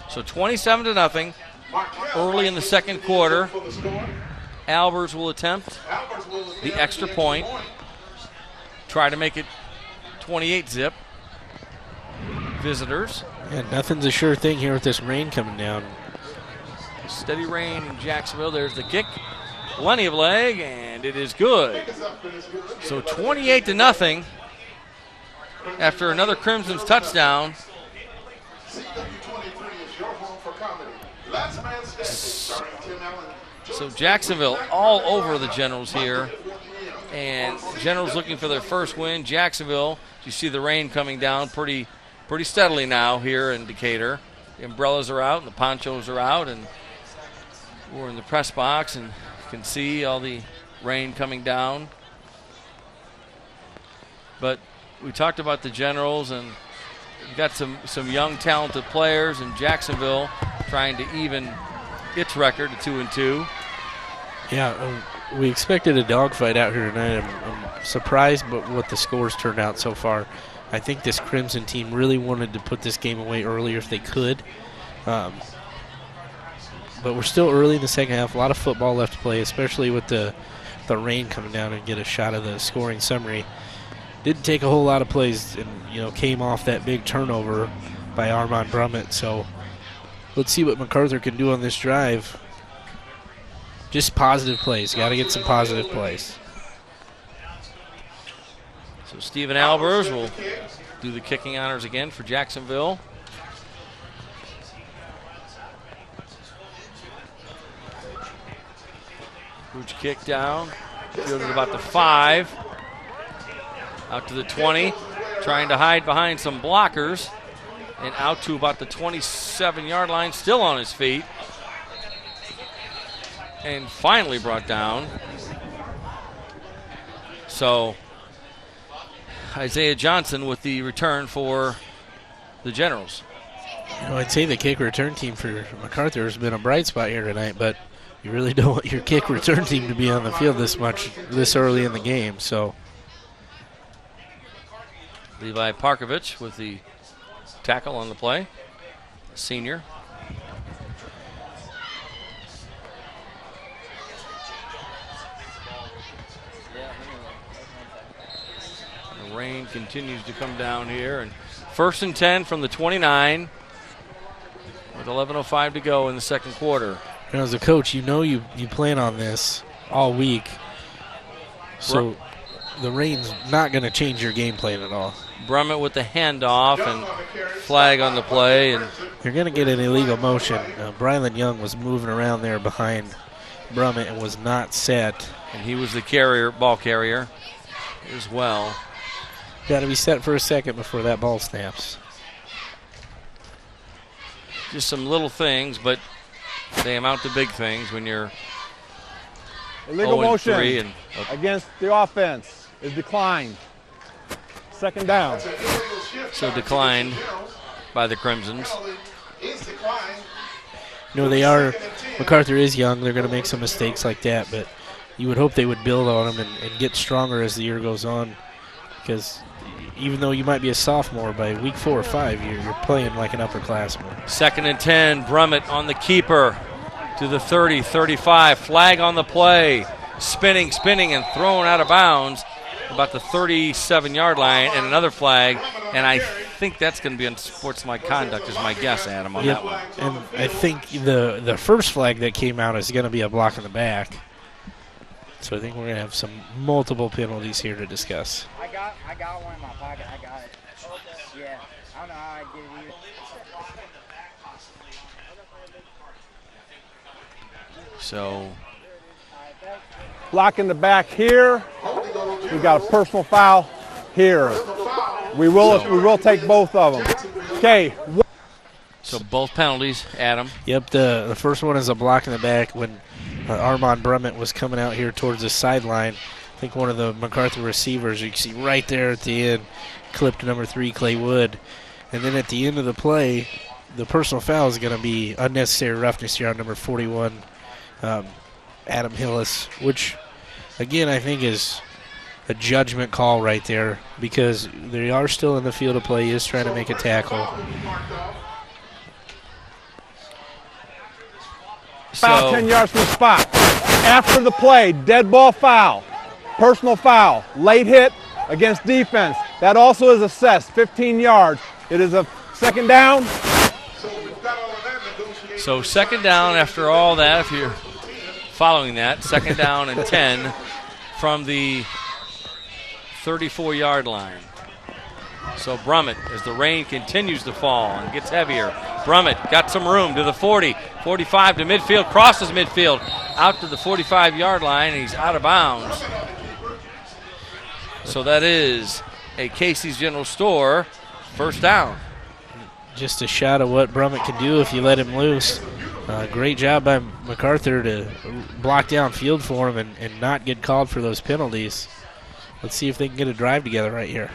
So 27-0. Early in the 2nd quarter, Albers will attempt the extra point. Try to make it 28-zip. Visitors. Yeah, nothing's a sure thing here with this rain coming down. Steady rain in Jacksonville. There's the kick. Plenty of leg, and it is good. So 28-0 after another Crimson's touchdown. So Jacksonville all over the Generals here. And Generals looking for their 1st win. Jacksonville, you see the rain coming down pretty steadily now here in Decatur. The umbrellas are out and the ponchos are out. And we're in the press box and you can see all the rain coming down. But we talked about the Generals, and you've got some young, talented players in Jacksonville trying to even its record to 2-2. Yeah, we expected a dogfight out here tonight. I'm surprised but what the scores turned out so far. I think this Crimson team really wanted to put this game away earlier if they could. But we're still early in the 2nd half. A lot of football left to play, especially with the rain coming down, and get a shot of the scoring summary. Didn't take a whole lot of plays and, came off that big turnover by Armand Brummett. So let's see what MacArthur can do on this drive. Just positive plays. Got to get some positive plays. So Stephen Albers will do the kicking honors again for Jacksonville. Huge kick down. Fielded about the 5. Out to the 20. Trying to hide behind some blockers. And out to about the 27-yard line. Still on his feet. And finally brought down. So Isaiah Johnson with the return for the Generals. I'd say the kick return team for MacArthur has been a bright spot here tonight, but you really don't want your kick return team to be on the field this early in the game. So Levi Parkovich with the tackle on the play, senior. The rain continues to come down here, and 1st and 10 from the 29 with 11:05 to go in the second quarter. as a coach, you plan on this all week, so the rain's not going to change your game plan at all. Brummett with the handoff and flag on the play, and you're going to get an illegal motion. Brylan Young was moving around there behind Brummett and was not set. And he was the ball carrier as well. Got to be set for a second before that ball snaps. Just some little things, but they amount to big things when you're illegal motion 0-3 and against the offense is declined. 2nd down. So declined by the Crimsons. MacArthur is young. They're going to make some mistakes like that, but you would hope they would build on them and get stronger as the year goes on, because even though you might be a sophomore, by week 4 or 5, you're playing like an upperclassman. 2nd and 10, Brummett on the keeper to the 30, 35. Flag on the play. Spinning, and thrown out of bounds about the 37-yard line, and another flag. And I think that's going to be unsportsmanlike conduct is my guess, Adam, on that one. And I think the first flag that came out is going to be a block in the back. So I think we're going to have some multiple penalties here to discuss. I got one in my pocket. I got it. Yeah. I don't know how I get it either. So Block in the back here. We got a personal foul here. We will take both of them. Okay. So both penalties, Adam. Yep, the first one is a block in the back when Armand Brummett was coming out here towards the sideline. I think one of the MacArthur receivers, you can see right there at the end, clipped number 3, Clay Wood. And then at the end of the play, the personal foul is going to be unnecessary roughness here on number 41, Adam Hillis, which, again, I think is a judgment call right there because they are still in the field of play. He is trying to make a tackle. Foul 10 yards from the spot. After the play, dead ball foul, personal foul, late hit against defense. That also is assessed, 15 yards. It is a 2nd down. So 2nd down after all that, if you're following that, 2nd down and 10 from the 34-yard line. So Brummett, as the rain continues to fall and gets heavier, Brummett got some room to the 40, 45 to midfield, crosses midfield, out to the 45-yard line, and he's out of bounds. So that is a Casey's General Store 1st down. Just a shot of what Brummett can do if you let him loose. Great job by MacArthur to block down field for him and not get called for those penalties. Let's see if they can get a drive together right here.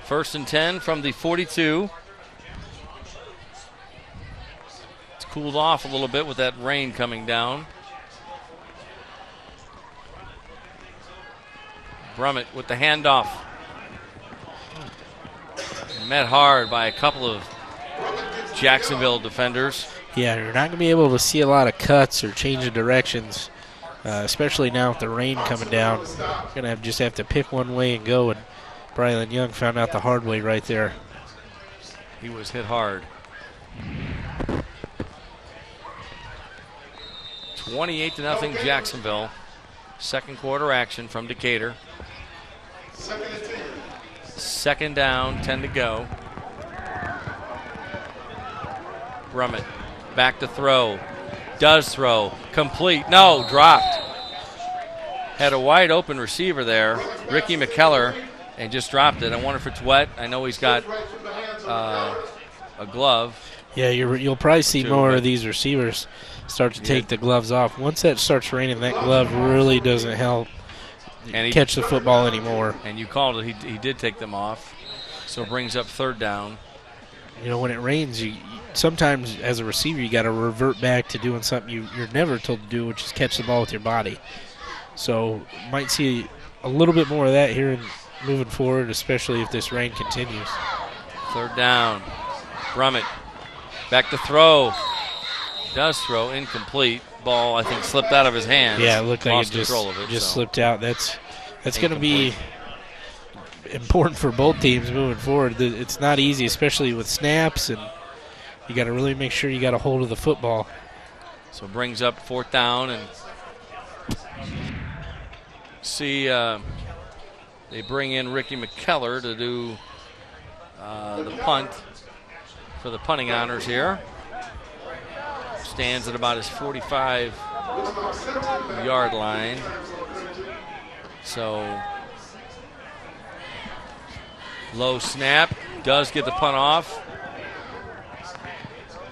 1st and 10 from the 42. It's cooled off a little bit with that rain coming down. Brummett with the handoff. Met hard by a couple of Jacksonville defenders. Yeah, you're not going to be able to see a lot of cuts or change of directions, especially now with the rain coming down. You're going to just have to pick one way and go, and Brylan Young found out the hard way right there. He was hit hard. 28-0 Jacksonville. 2nd quarter action from Decatur. 2nd down, 10 to go. Brummett back to throw. Does throw. Complete. No, dropped. Had a wide open receiver there, Ricky McKellar, and just dropped it. I wonder if it's wet. I know he's got a glove. Yeah, you'll probably see more of these receivers start to take the gloves off. Once that starts raining, that glove really doesn't help catch the football anymore. And you called it. He did take them off. So it brings up third down. You know, when it rains, you sometimes as a receiver you got to revert back to doing something you're never told to do, which is catch the ball with your body. So might see a little bit more of that here in moving forward, especially if this rain continues. Third down. Brummett back to throw. Does throw, incomplete. Ball, I think, slipped out of his hands. Yeah, it looked like Lost it control of it, just so. slipped out. That's going to be important for both teams moving forward. It's not easy, especially with snaps, and you got to really make sure you got a hold of the football. So it brings up fourth down, and see they bring in Ricky McKellar to do the punt for the punting honors here. Stands at about his 45-yard line. So low snap, does get the punt off.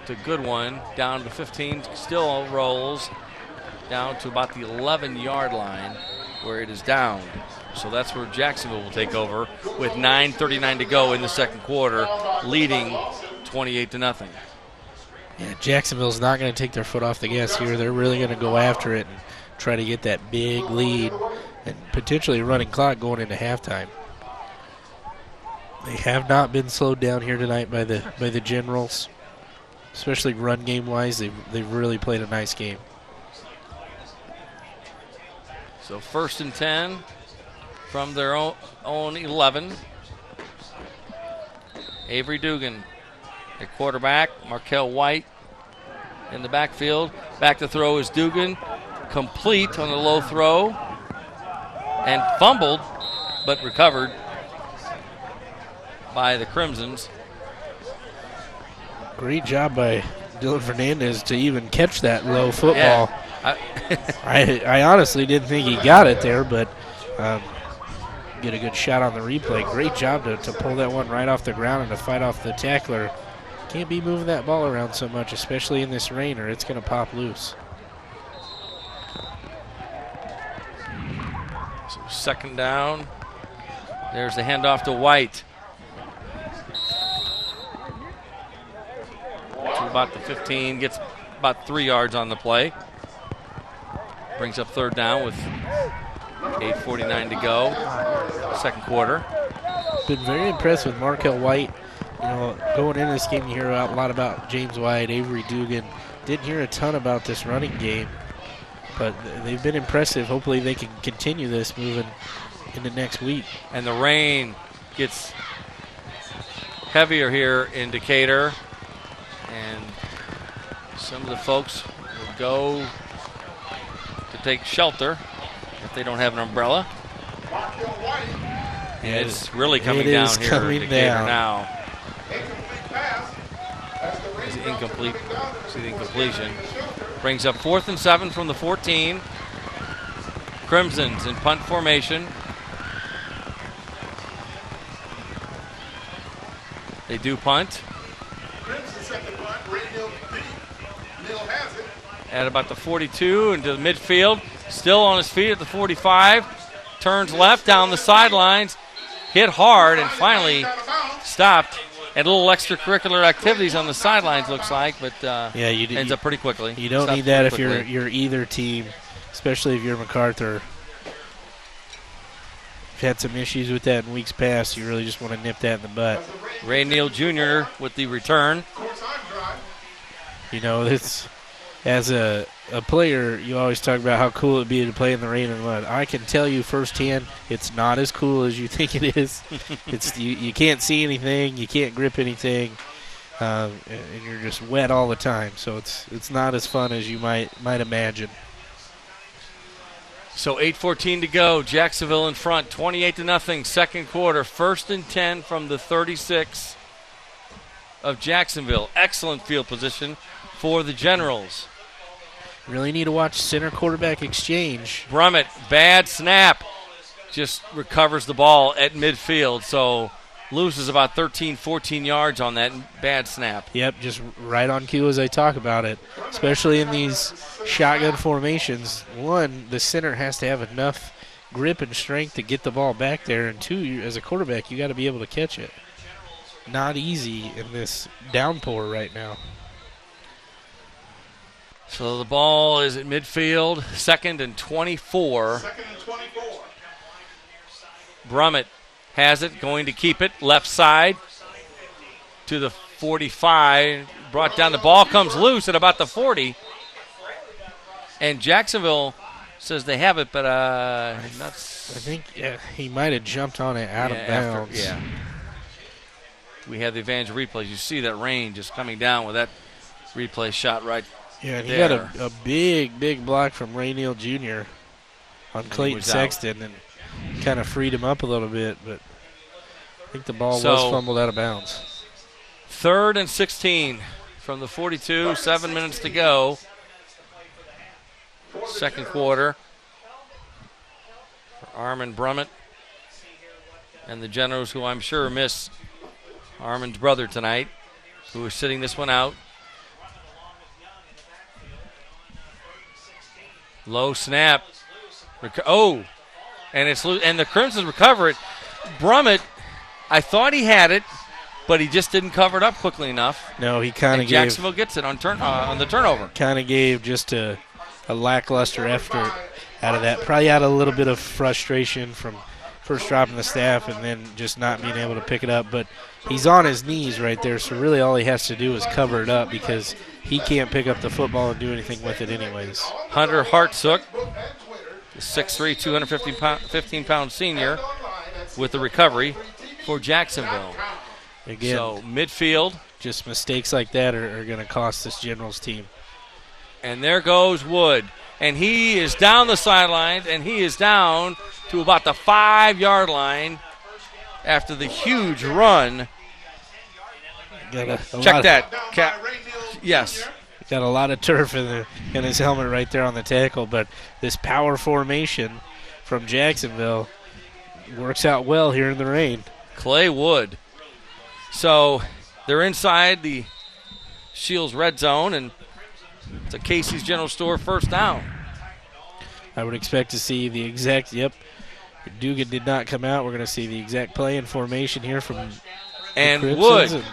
It's a good one, down to the 15, still rolls down to about the 11-yard line where it is down. So that's where Jacksonville will take over with 9:39 to go in the second quarter, leading 28-0. Yeah, Jacksonville's not going to take their foot off the gas here. They're really going to go after it and try to get that big lead and potentially a running clock going into halftime. They have not been slowed down here tonight by the Generals, especially run game wise. They've really played a nice game. So 1st and 10 from their own 11. Avery Dugan at quarterback. Markel White in the backfield. Back to throw is Dugan. Complete on the low throw. And fumbled, but recovered by the Crimsons. Great job by Dylan Fernandez to even catch that low football. Yeah. I honestly didn't think he got it there, but get a good shot on the replay. Great job to pull that one right off the ground and to fight off the tackler. Can't be moving that ball around so much, especially in this rain, or it's going to pop loose. So second down. There's the handoff to White. To about the 15, gets about 3 yards on the play. Brings up third down with 8:49 to go. Second quarter. Been very impressed with Markel White. You know, going into this game, you hear a lot about James White, Avery Dugan. Didn't hear a ton about this running game, but they've been impressive. Hopefully they can continue this moving into next week. And the rain gets heavier here in Decatur, and some of the folks will go to take shelter if they don't have an umbrella. And it's really coming down here in Decatur now. It's incomplete. See the incompletion. Brings up 4th and 7 from the 14. Crimsons in punt formation. They do punt. At about the 42 into the midfield. Still on his feet at the 45. Turns left down the sidelines. Hit hard and finally stopped. And a little extracurricular activities on the sidelines, looks like, but ends up pretty quickly. You don't need that if you're either team, especially if you're MacArthur. You've had some issues with that in weeks past. You really just want to nip that in the butt. Ray Neal Jr. with the return. You know, it's as a player, you always talk about how cool it would be to play in the rain and mud. I can tell you firsthand, it's not as cool as you think it is. It's you can't see anything, you can't grip anything, and you're just wet all the time. So it's not as fun as you might imagine. So 8:14 to go. Jacksonville in front, 28-0. Second quarter, 1st and 10 from the 36 of Jacksonville. Excellent field position for the Generals. Really need to watch center quarterback exchange. Brummett, bad snap. Just recovers the ball at midfield. So loses about 13, 14 yards on that bad snap. Yep, just right on cue as I talk about it. Especially in these shotgun formations. One, the center has to have enough grip and strength to get the ball back there, and 2, as a quarterback, you got to be able to catch it. Not easy in this downpour right now. So the ball is at midfield, 2nd and 24. Brummett has it, going to keep it, left side to the 45. Brought down, the ball comes loose at about the 40. And Jacksonville says they have it, but I think he might have jumped on it out of bounds. We have the advantage of replays. You see that rain just coming down with that replay shot right. Yeah, and he there. got a big block from Ray Neal Jr. on Clayton Sexton and kind of freed him up a little bit, but I think the ball was fumbled out of bounds. 3rd and 16 from the 42, 7 minutes to go. Second quarter. For Armin Brummett and the Generals, who I'm sure miss Armin's brother tonight, who is sitting this one out. Low snap. And it's loose, and the Crimsons recover it. Brummett, I thought he had it, but he just didn't cover it up quickly enough. No, he kind of gave. Jacksonville gets it on the turnover. Kind of gave just a lackluster effort out of that. Probably out of a little bit of frustration from first dropping the staff and then just not being able to pick it up. But he's on his knees right there, so really all he has to do is cover it up because he can't pick up the football and do anything with it anyways. Hunter Hartsook, the 6'3", 215-pound senior, with the recovery for Jacksonville. Again, so midfield. Just mistakes like that are going to cost this Generals team. And there goes Wood. And he is down the sidelines, and he is down to about the 5-yard line after the huge run. Check that. Yes. Got a lot of turf in his helmet right there on the tackle, but this power formation from Jacksonville works out well here in the rain. Clay Wood. So they're inside the Shields red zone, and it's a Casey's General Store first down. I would expect to see the exact, Dugan did not come out. We're going to see the exact play and formation here from and Wood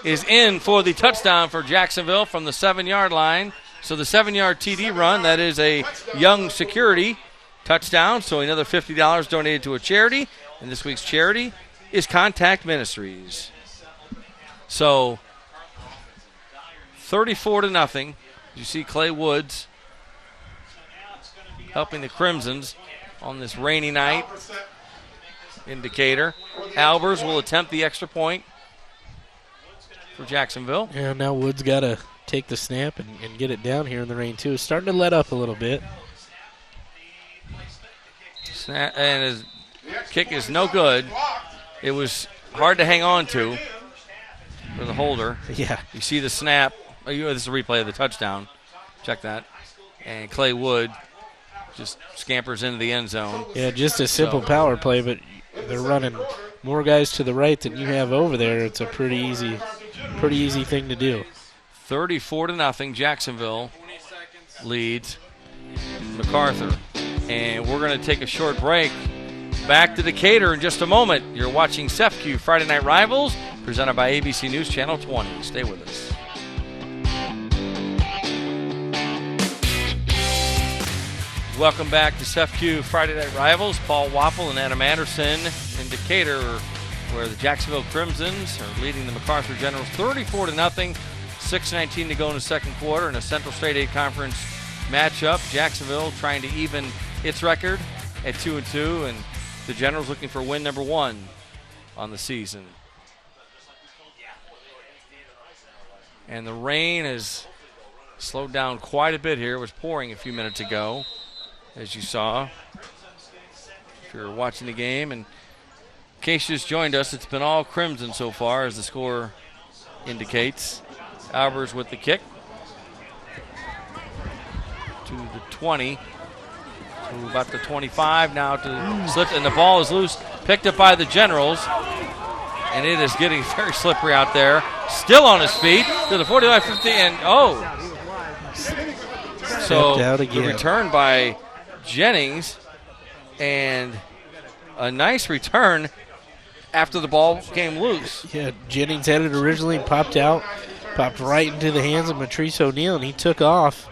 is in for the touchdown for Jacksonville from the 7-yard line. So the 7-yard TD run, that is a Young Security touchdown. So another $50 donated to a charity. And this week's charity is Contact Ministries. So 34-0. You see Clay Woods helping the Crimsons on this rainy night. Indicator. Albers will attempt the extra point for Jacksonville. Yeah, now Woods got to take the snap and get it down here in the rain, too. It's starting to let up a little bit. Snap, and his kick is no good. It was hard to hang on to for the holder. Yeah. You see the snap. This is a replay of the touchdown. Check that. And Clay Wood just scampers into the end zone. Yeah, just a simple power play, but they're running more guys to the right than you have over there. It's a pretty easy thing to do. 34-0. Jacksonville leads MacArthur. And we're going to take a short break. Back to Decatur in just a moment. You're watching CEFCU Friday Night Rivals, presented by ABC News Channel 20. Stay with us. Welcome back to CEFCU Friday Night Rivals. Paul Wappel and Adam Anderson in Decatur, where the Jacksonville Crimsons are leading the MacArthur Generals 34-0. 6:19 to go in the second quarter in a Central State 8 Conference matchup. Jacksonville trying to even its record at 2-2, and the Generals looking for win number 1 on the season. And the rain has slowed down quite a bit here. It was pouring a few minutes ago, as you saw. If you're watching the game, and in case you just joined us, it's been all Crimson so far, as the score indicates. Albers with the kick to the 20, to about the 25, now to slip, and the ball is loose, picked up by the Generals, and it is getting very slippery out there. Still on his feet to the 45, 50, and so out the again. return by Jennings, And a nice return after the ball came loose. Yeah, Jennings had it originally, popped out, popped right into the hands of Matrice O'Neal, and he took off.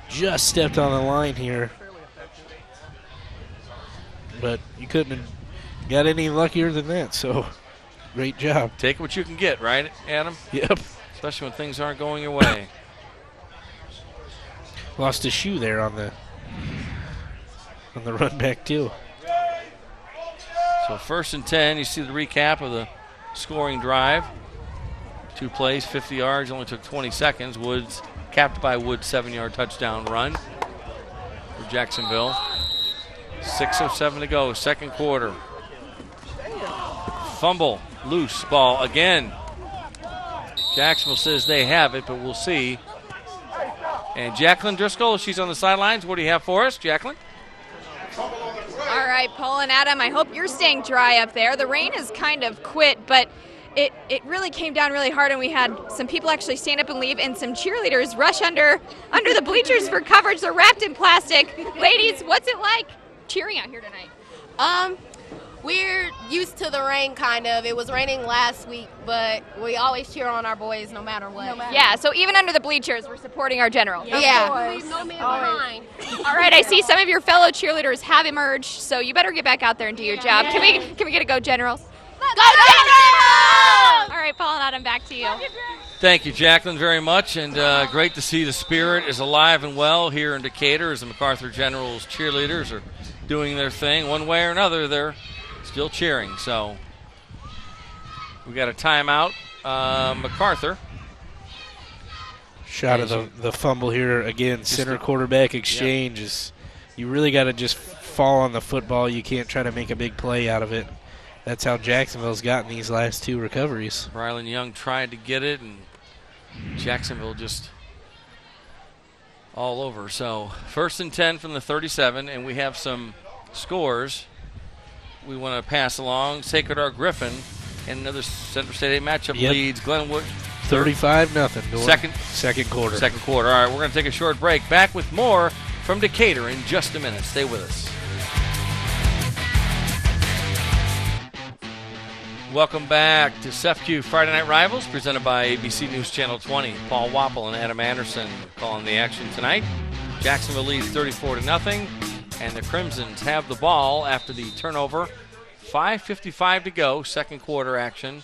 Just stepped on the line here. But you couldn't have got any luckier than that, so great job. Take what you can get, right, Adam? Yep. Especially when things aren't going your way. Lost his shoe there on the run back too. So 1st and 10, you see the recap of the scoring drive. 2 plays, 50 yards, only took 20 seconds. Woods, capped by Woods' 7-yard touchdown run for Jacksonville. 6:07 to go, second quarter. Fumble, loose ball again. Jacksonville says they have it, but we'll see. And Jacqueline Driscoll, she's on the sidelines. What do you have for us, Jacqueline? All right, Paul and Adam, I hope you're staying dry up there. The rain has kind of quit, but it really came down really hard, and we had some people actually stand up and leave, and some cheerleaders rush under the bleachers for coverage. They're wrapped in plastic. Ladies, what's it like cheering out here tonight? We're used to the rain, kind of. It was raining last week, but we always cheer on our boys no matter what. Yeah, so even under the bleachers, we're supporting our general. Yeah. Leave no man behind. All right, I see some of your fellow cheerleaders have emerged, so you better get back out there and do your job. Can we get a go, Generals? Go Generals! All right, Paul and Adam, back to you. Thank you, Jacqueline, very much, and great to see the spirit is alive and well here in Decatur as the MacArthur Generals cheerleaders are doing their thing. One way or another, they're still cheering. So we got a timeout. MacArthur. Shot of the fumble here again. Center quarterback exchange is you really got to just fall on the football. You can't try to make a big play out of it. That's how Jacksonville's gotten these last 2 recoveries. Rylan Young tried to get it, and Jacksonville just all over. So 1st and 10 from the 37, and we have some scores we want to pass along. Sacred Heart Griffin and another Central State 8 matchup leads Glenwood 35-0. Second quarter. Second quarter. All right, we're going to take a short break. Back with more from Decatur in just a minute. Stay with us. Welcome back to CEFCU Friday Night Rivals, presented by ABC News Channel 20. Paul Wapple and Adam Anderson calling the action tonight. Jacksonville leads 34-0, and the Crimsons have the ball after the turnover. 5:55 to go, second quarter action.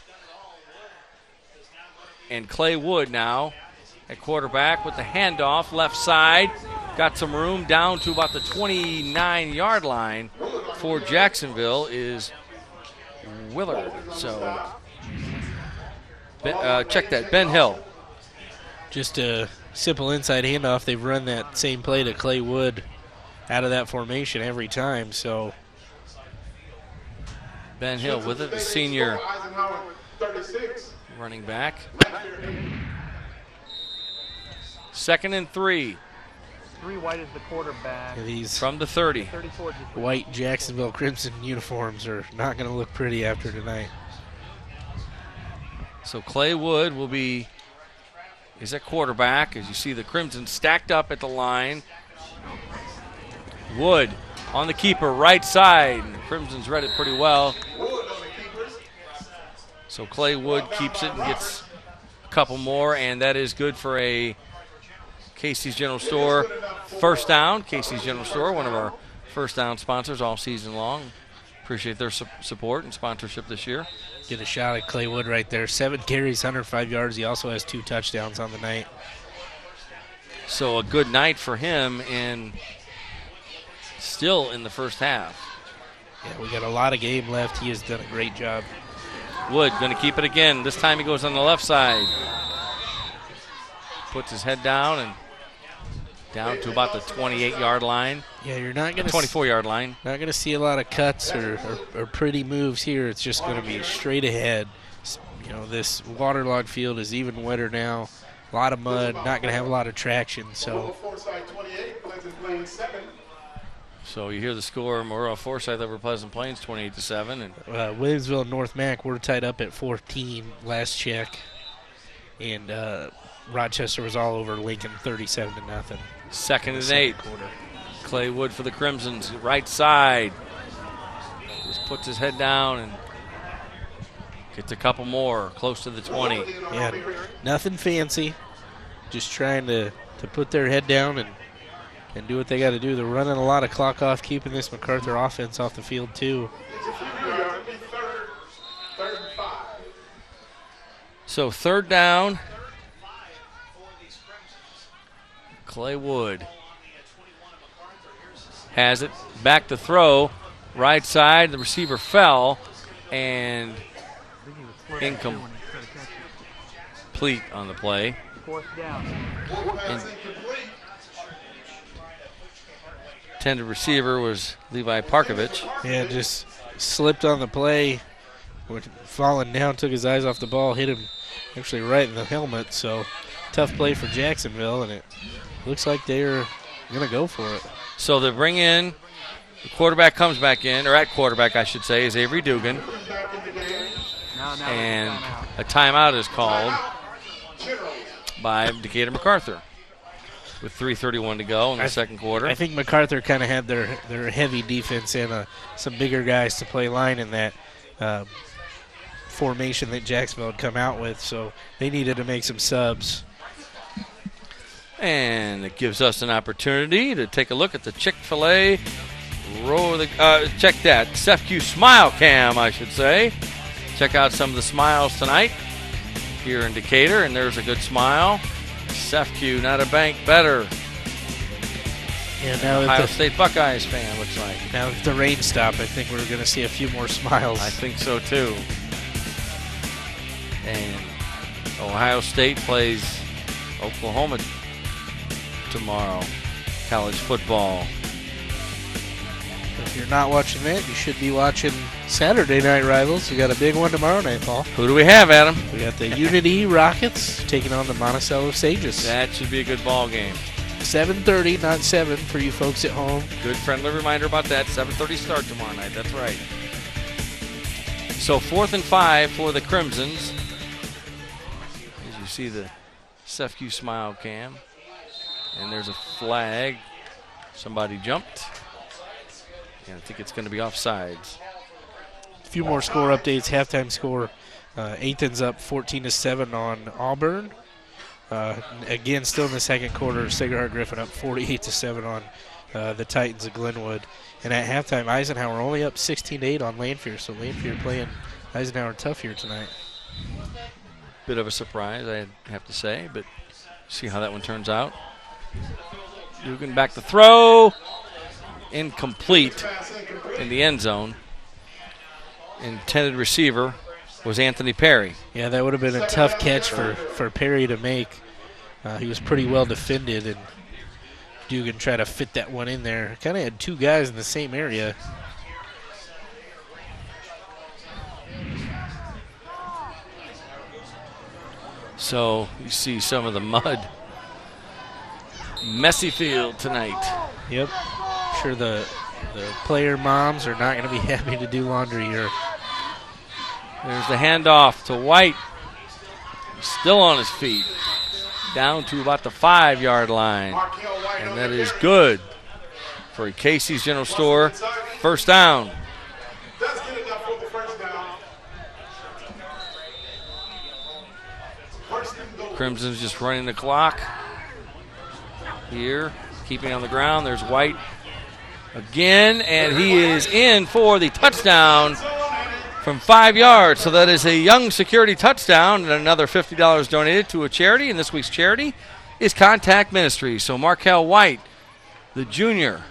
And Clay Wood now at quarterback with the handoff, left side. Got some room down to about the 29-yard line for Jacksonville is Willard. So check that, Ben Hill. Just a simple inside handoff. They've run that same play to Clay Wood out of that formation every time. So Ben Hill with it, the senior running back. 2nd and 3. 3 White is the quarterback. These from the 30. White Jacksonville Crimson uniforms are not going to look pretty after tonight. So Clay Wood is at quarterback as you see the Crimson stacked up at the line. Wood on the keeper, right side. And the Crimson's read it pretty well. So Clay Wood keeps it and gets a couple more, and that is good for a Casey's General Store first down. Casey's General Store, one of our first down sponsors all season long. Appreciate their support and sponsorship this year. Get a shot at Clay Wood right there. 7 carries, 105 yards. He also has 2 touchdowns on the night. So a good night for him, and still in the first half. Yeah, we got a lot of game left. He has done a great job. Wood going to keep it again. This time he goes on the left side. Puts his head down and down to about the 28-yard line. Yeah, you're not going to 24-yard line. Not going to see a lot of cuts or pretty moves here. It's just going to be straight ahead. You know, this waterlogged field is even wetter now. A lot of mud. Not going to have a lot of traction. So you hear the score: Morrell Forsyth over Pleasant Plains, 28-7, and Williamsville and North Mac were tied up at 14 last check, and Rochester was all over Lincoln, 37-0. 2nd and 8. Clay Wood for the Crimsons, right side. puts his head down and gets a couple more, close to the 20. Yeah, nothing fancy. Just trying to put their head down and do what they got to do. They're running a lot of clock off, keeping this MacArthur offense off the field too. So third down. Clay Wood has it. Back to throw. Right side. The receiver fell. And incomplete on the play. Fourth down. Intended receiver was Levi Parkovich. Yeah, just slipped on the play. Falling down, took his eyes off the ball, hit him actually right in the helmet. So tough play for Jacksonville, and it looks like they're going to go for it. So they bring in, the quarterback comes back in, or at quarterback I should say, is Avery Dugan. And a timeout is called by Decatur MacArthur with 3:31 to go in the second quarter. I think MacArthur kind of had their heavy defense and some bigger guys to play line in that formation that Jacksonville had come out with, so they needed to make some subs. And it gives us an opportunity to take a look at the Chick-fil-A check that SEFQ Smile Cam, I should say. Check out some of the smiles tonight here in Decatur, and there's a good smile. SEFQ, not a bank better. Yeah, now Ohio State Buckeyes fan, looks like. Now if the rain stopped, I think we're going to see a few more smiles. I think so too. And Ohio State plays Oklahoma tomorrow, college football. If you're not watching that, you should be watching Saturday Night Rivals. We got a big one tomorrow night, Paul. Who do we have, Adam? We got the Unity Rockets taking on the Monticello Sages. That should be a good ball game. 7:30, not 7 for you folks at home. Good friendly reminder about that. 7:30 start tomorrow night. That's right. So 4th and 5 for the Crimsons. As you see the SEFQ Smile Cam. And there's a flag. Somebody jumped. And I think it's going to be offsides. A few more score updates. Halftime score. Athens up 14-7 on Auburn. Again, still in the second quarter, Sacred Heart Griffin up 48-7 on the Titans of Glenwood. And at halftime, Eisenhower only up 16-8 on Lanphier. So Lanphier playing Eisenhower tough here tonight. Bit of a surprise, I have to say, but see how that one turns out. Dugan back to throw. Incomplete in the end zone. Intended receiver was Anthony Perry. Yeah, that would have been a tough catch for Perry to make. He was pretty well defended, and Dugan tried to fit that one in there. Kind of had two guys in the same area. So you see some of the mud. Messy field tonight. Yep. Sure the player moms are not going to be happy to do laundry here. There's the handoff to White. Still on his feet. Down to about the 5-yard line. And that is good for Casey's General Store. First down. Crimson's just running the clock here. Keeping on the ground. There's White again. And he is in for the touchdown from 5 yards. So that is a Young Security touchdown and another $50 donated to a charity. And this week's charity is Contact Ministries. So Markel White, the junior,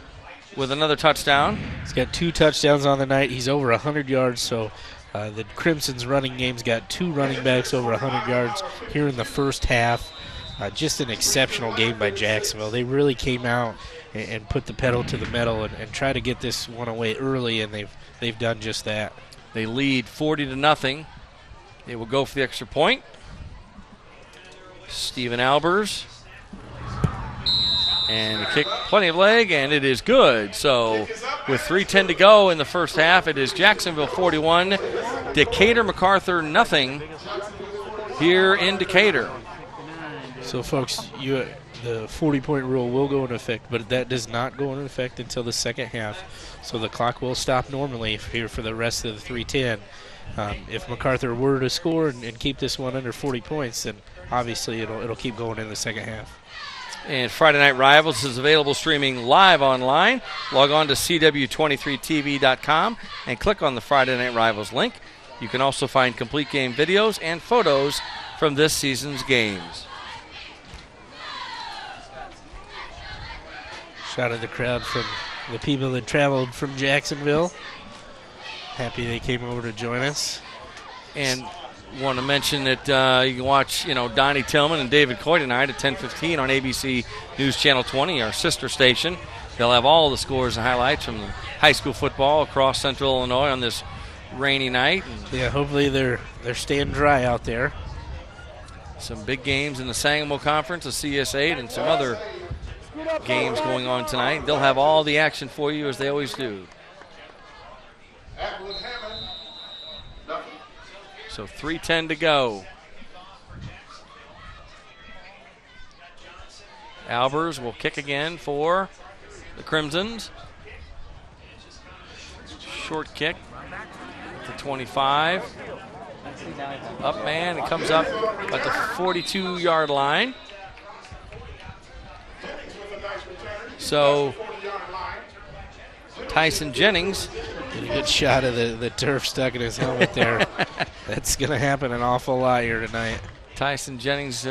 with another touchdown. He's got 2 touchdowns on the night. He's over 100 yards. So the Crimson's running game's got 2 running backs over 100 yards here in the first half. Just an exceptional game by Jacksonville. They really came out and put the pedal to the metal and try to get this one away early, and they've done just that. They lead 40-0. They will go for the extra point. Steven Albers. And the kick, plenty of leg, and it is good. So with 3:10 to go in the first half, it is Jacksonville 41, Decatur MacArthur nothing here in Decatur. So, folks, the 40-point rule will go into effect, but that does not go into effect until the second half. So the clock will stop normally here for the rest of the 3:10. If MacArthur were to score and keep this one under 40 points, then obviously it'll keep going in the second half. And Friday Night Rivals is available streaming live online. Log on to CW23TV.com and click on the Friday Night Rivals link. You can also find complete game videos and photos from this season's games. Shout out to the crowd from the people that traveled from Jacksonville. Happy they came over to join us. And want to mention that you can watch, Donnie Tillman and David Coy tonight at 10:15 on ABC News Channel 20, our sister station. They'll have all the scores and highlights from the high school football across Central Illinois on this rainy night. Yeah, hopefully they're staying dry out there. Some big games in the Sangamo Conference, the CS8, and some other games going on tonight. They'll have all the action for you as they always do. So 3:10 to go. Albers will kick again for the Crimsons. Short kick to 25. Up man, it comes up at the 42-yard line. So Tyson Jennings. Get a good shot of the turf stuck in his helmet there. That's going to happen an awful lot here tonight. Tyson Jennings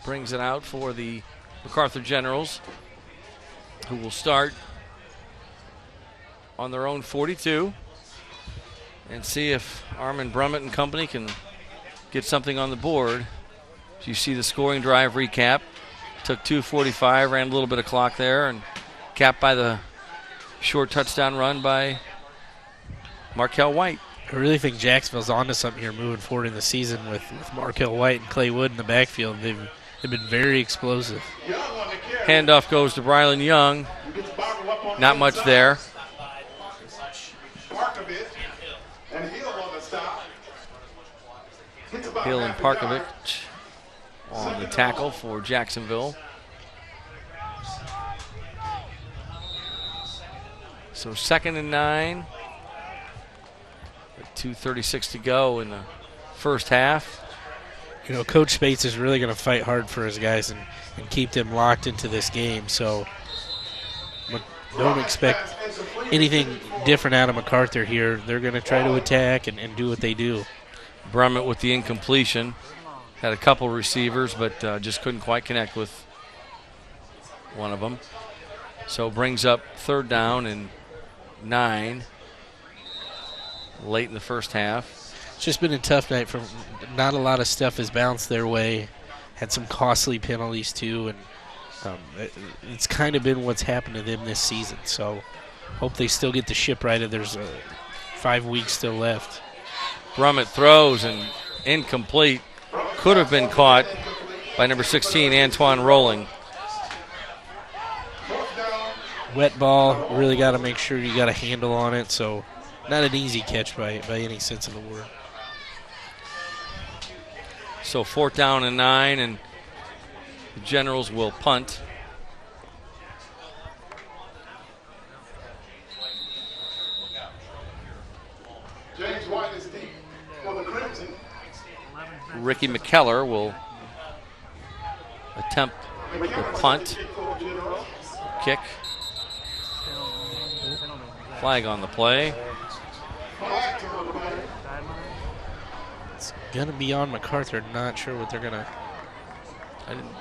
brings it out for the MacArthur Generals, who will start on their own 42 and see if Armin Brummett and company can get something on the board. As you see the scoring drive recap, took 2:45, ran a little bit of clock there, and capped by the short touchdown run by Markel White. I really think Jacksonville's onto something here moving forward in the season with Markel White and Clay Wood in the backfield. They've been very explosive. Handoff goes to Brylan Young. Not much there. Hill and Parkovic on the tackle for Jacksonville. So 2nd and 9. 2:36 to go in the first half. Coach Spates is really going to fight hard for his guys and keep them locked into this game. So don't expect anything different out of MacArthur here. They're going to try to attack and do what they do. Brummett with the incompletion. Had a couple receivers, but just couldn't quite connect with one of them. So brings up 3rd down and 9 late in the first half. It's just been a tough night. Not a lot of stuff has bounced their way. Had some costly penalties too, and it's kind of been what's happened to them this season. So hope they still get the ship right. There's 5 weeks still left. Brummett throws and incomplete. Could have been caught by number 16, Antoine Rolling. Wet ball, really got to make sure you got a handle on it. So not an easy catch by any sense of the word. So 4th down and 9, and the Generals will punt. James White is deep for the Crimson. Ricky McKellar will attempt the punt. Kick. Flag on the play. It's going to be on MacArthur. Not sure what they're going to. I didn't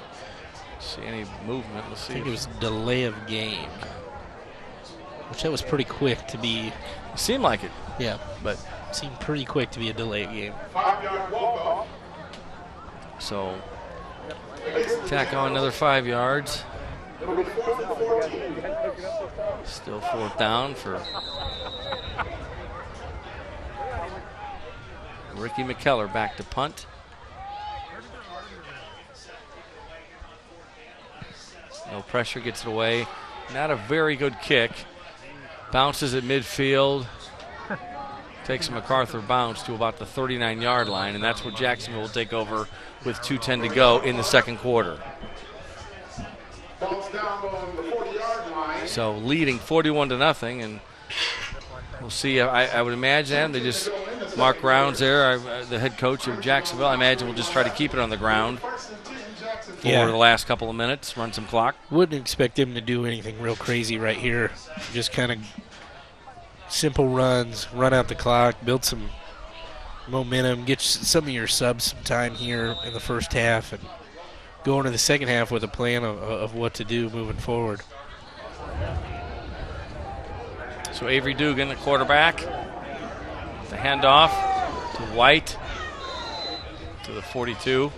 see any movement. Let's see. I think it was delay of game, which that was pretty quick to be. It seemed like it. Yeah, but it seemed pretty quick to be a delay of game. 5-yard walk-off. So tack on another 5 yards. Still 4th down for Ricky McKellar back to punt. No pressure, gets it away. Not a very good kick. Bounces at midfield. Takes a MacArthur bounce to about the 39-yard line, and that's where Jacksonville will take over with 2:10 to go in the second quarter. Falls down on the 40-yard line. So leading 41-0, and we'll see. I would imagine they just Mark Rounds there, the head coach of Jacksonville. I imagine we'll just try to keep it on the ground for the last couple of minutes, run some clock. Wouldn't expect him to do anything real crazy right here. Just kind of simple runs, run out the clock, build some momentum, get some of your subs some time here in the first half, and go into the second half with a plan of what to do moving forward. So Avery Dugan, the quarterback, the handoff to White to the 42.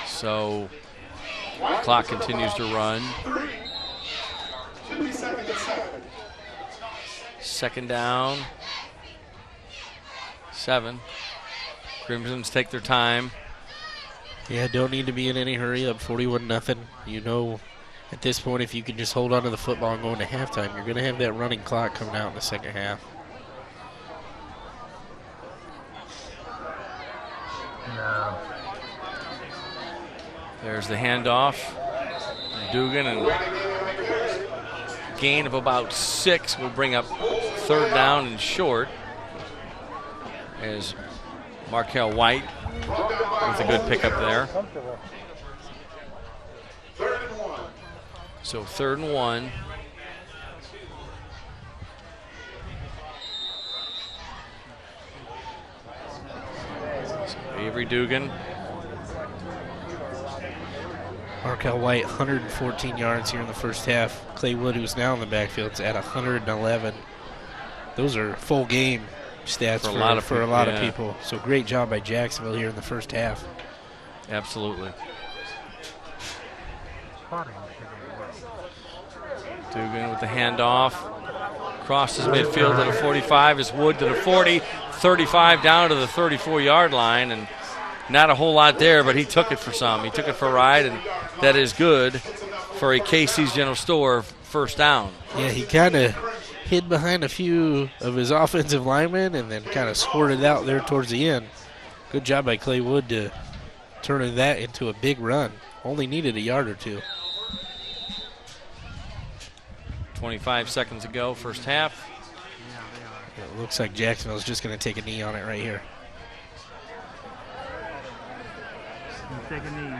So clock continues to run. Second down. 7. Crimsons take their time. Yeah, don't need to be in any hurry. Up 41-0. You know, at this point, if you can just hold on to the football and go into halftime, you're going to have that running clock coming out in the second half. No. There's the handoff. Dugan, and gain of about 6 will bring up third down and short as Markel White with a good pickup there. So 3rd and 1. So Avery Dugan. Markel White, 114 yards here in the first half. Clay Wood, who's now in the backfield, is at 111. Those are full game stats for a lot of people. So great job by Jacksonville here in the first half. Absolutely. Dugan with the handoff. Crosses midfield to the 45 is Wood to the 40. 35 down to the 34-yard line, and not a whole lot there, but he took it for some. He took it for a ride, and that is good for a Casey's General Store first down. Yeah, he kind of hid behind a few of his offensive linemen and then kind of squirted out there towards the end. Good job by Clay Wood to turning that into a big run. Only needed a yard or two. 25 seconds ago, first half. It looks like Jacksonville's just going to take a knee on it right here. Take a knee.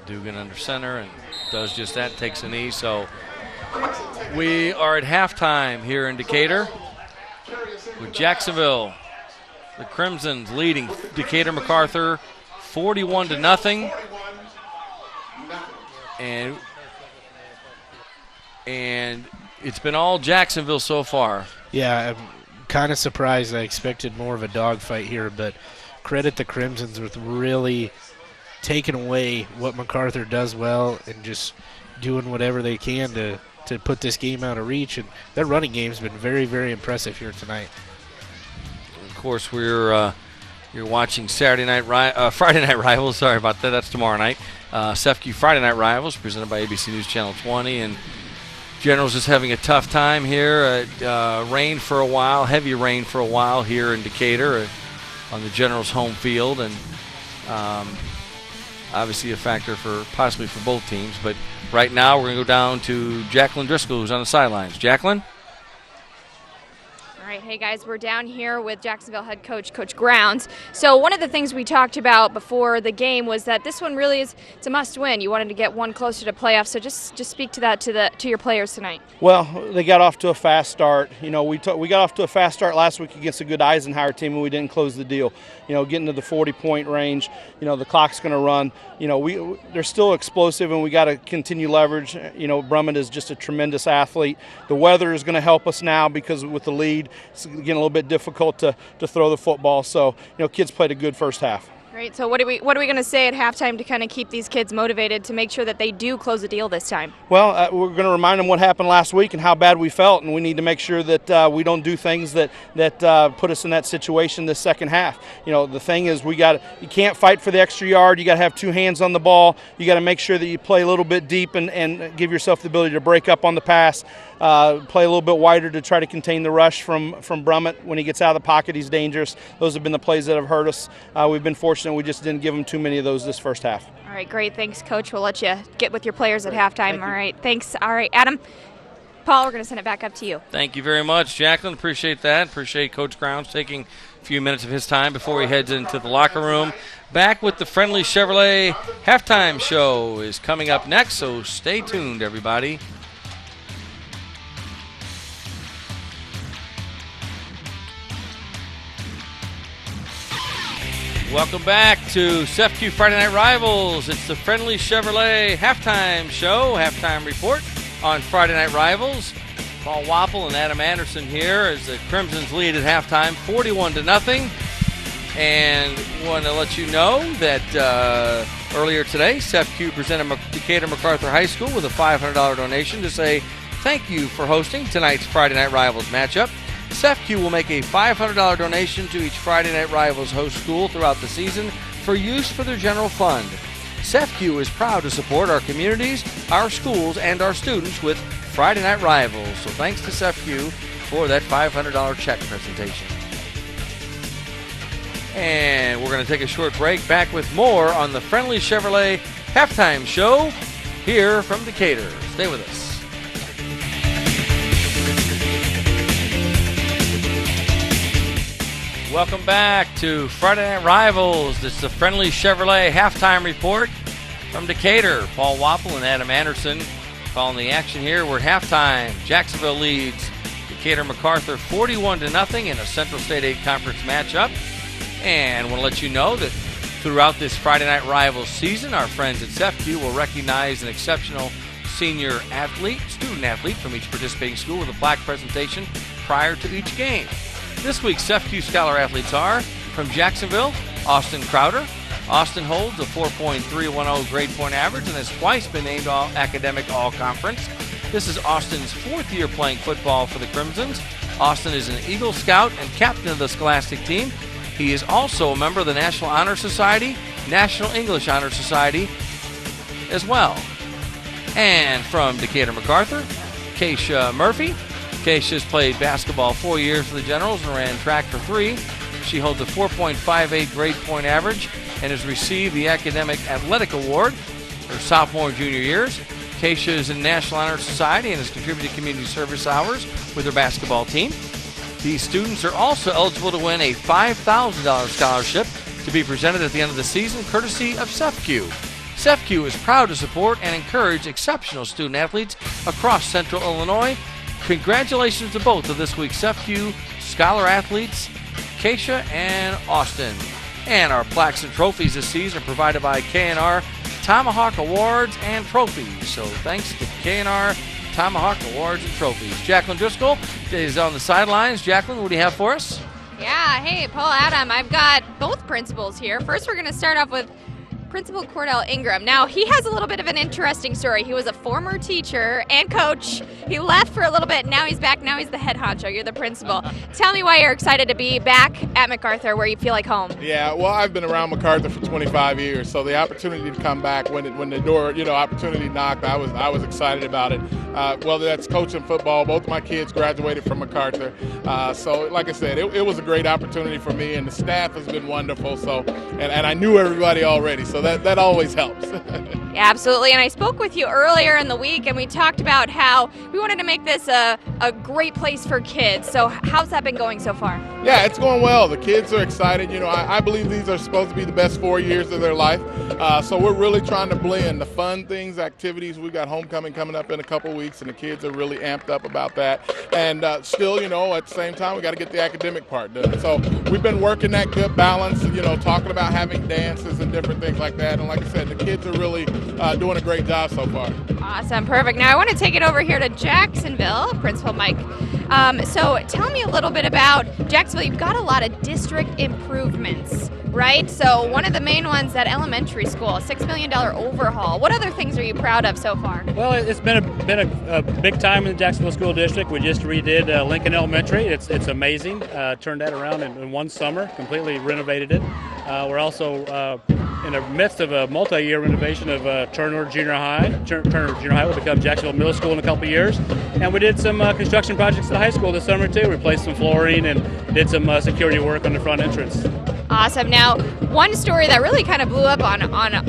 Dugan under center and does just that, takes a knee. So we are at halftime here in Decatur with Jacksonville. The Crimsons leading Decatur MacArthur 41-0. And it's been all Jacksonville so far. Yeah, I'm kind of surprised. I expected more of a dogfight here, but credit the Crimsons with really taking away what MacArthur does well and just doing whatever they can to put this game out of reach. And their running game's been very, very impressive here tonight. Of course, you're watching Friday Night Rivals. Sorry about that. That's tomorrow night. Sefke Friday Night Rivals, presented by ABC News Channel 20. And General's just having a tough time here. Rain for a while, heavy rain for a while here in Decatur on the General's home field, and obviously a factor possibly for both teams. But right now we're going to go down to Jacqueline Driscoll, who's on the sidelines. Jacqueline? All right, hey guys, we're down here with Jacksonville head coach, Coach Grounds. So one of the things we talked about before the game was that this one really it's a must-win. You wanted to get one closer to playoffs. So just speak to that to your players tonight. Well, they got off to a fast start. You know, we got off to a fast start last week against a good Eisenhower team, and we didn't close the deal. You know, getting to the 40-point range. You know, the clock's going to run. You know, they're still explosive, and we got to continue leverage. You know, Brummett is just a tremendous athlete. The weather is going to help us now because with the lead, it's getting a little bit difficult to throw the football. So, you know, kids played a good first half. Great. So what are we going to say at halftime to kind of keep these kids motivated to make sure that they do close the deal this time? Well, we're going to remind them what happened last week and how bad we felt, and we need to make sure that we don't do things that put us in that situation this second half. The thing is you can't fight for the extra yard. You got to have two hands on the ball. You got to make sure that you play a little bit deep and give yourself the ability to break up on the pass. Play a little bit wider to try to contain the rush from Brummett. When he gets out of the pocket, he's dangerous. Those have been the plays that have hurt us. We've been fortunate we just didn't give them too many of those this first half. All right, great. Thanks, Coach. We'll let you get with your players at halftime. All right, thanks. All right, Adam. Paul, we're going to send it back up to you. Thank you very much, Jacqueline. Appreciate that. Appreciate Coach Grounds taking a few minutes of his time before he heads into the locker room. Back with the Friendly Chevrolet halftime show is coming up next, so stay tuned, everybody. Welcome back to CEFCU Friday Night Rivals. It's the Friendly Chevrolet halftime show, halftime report on Friday Night Rivals. Paul Wapple and Adam Anderson here as the Crimsons lead at halftime, 41-0. And want to let you know that earlier today, CEFCU presented Decatur MacArthur High School with a $500 donation to say thank you for hosting tonight's Friday Night Rivals matchup. CEFCU will make a $500 donation to each Friday Night Rivals host school throughout the season for use for their general fund. CEFCU is proud to support our communities, our schools, and our students with Friday Night Rivals. So thanks to CEFCU for that $500 check presentation. And we're going to take a short break. Back with more on the Friendly Chevrolet halftime show here from Decatur. Stay with us. Welcome back to Friday Night Rivals. It's the Friendly Chevrolet halftime report from Decatur. Paul Wapple and Adam Anderson calling the action here. We're at halftime. Jacksonville leads Decatur MacArthur 41-0 in a Central State 8 conference matchup. And I want to let you know that throughout this Friday Night Rivals season, our friends at CEFCU will recognize an exceptional senior athlete, student athlete from each participating school with a plaque presentation prior to each game. This week's CEFCU Scholar athletes are from Jacksonville, Austin Crowder. Austin holds a 4.310 grade point average and has twice been named Academic All-Conference. This is Austin's fourth year playing football for the Crimsons. Austin is an Eagle Scout and captain of the Scholastic team. He is also a member of the National Honor Society, National English Honor Society as well. And from Decatur MacArthur, Keisha Murphy. Keisha's played basketball 4 years for the Generals and ran track for 3. She holds a 4.58 grade point average and has received the Academic Athletic Award her sophomore and junior years. Keisha is in National Honor Society and has contributed community service hours with her basketball team. These students are also eligible to win a $5,000 scholarship to be presented at the end of the season, courtesy of CEFCU. CEFCU is proud to support and encourage exceptional student athletes across Central Illinois. Congratulations to both of this week's CEFCU Scholar athletes, Keisha and Austin. And our plaques and trophies this season are provided by K&R Tomahawk Awards and Trophies. So thanks to K&R Tomahawk Awards and Trophies. Jacqueline Driscoll is on the sidelines. Jacqueline, what do you have for us? Yeah, hey, Paul, Adam, I've got both principals here. First, we're going to start off with Principal Cordell Ingram. Now, he has a little bit of an interesting story. He was a former teacher and coach. He left for a little bit. Now he's back. Now he's the head honcho. You're the principal. Tell me why you're excited to be back at MacArthur where you feel like home. Yeah, well, I've been around MacArthur for 25 years, so the opportunity to come back when the door, opportunity knocked, I was excited about it. Whether that's coaching football, both of my kids graduated from MacArthur. So, like I said, it was a great opportunity for me, and the staff has been wonderful. So, and I knew everybody already, so that always helps. Yeah, absolutely. And I spoke with you earlier in the week, and we talked about how we wanted to make this a great place for kids. So how's that been going so far? Yeah, it's going well. The kids are excited. I believe these are supposed to be the best 4 years of their life. So we're really trying to blend the fun things, activities. We've got homecoming coming up in a couple weeks, and the kids are really amped up about that. And still, at the same time, we got to get the academic part done. So we've been working that good balance, talking about having dances and different things like that. And like I said, the kids are really doing a great job so far. Awesome. Perfect. Now I want to take it over here to Jacksonville, Principal Mike. So tell me a little bit about Jacksonville. You've got a lot of district improvements right? So one of the main ones at elementary school, a $6 million overhaul. What other things are you proud of so far? Well, it's been a big time in the Jacksonville School District. We just redid Lincoln Elementary. It's amazing. Turned that around in one summer, completely renovated it. We're also in the midst of a multi-year renovation of Turner Junior High. Turner Junior High will become Jacksonville Middle School in a couple of years. And we did some construction projects at the high school this summer too. Replaced some flooring and did some security work on the front entrance. Awesome. Now, one story that really kind of blew up on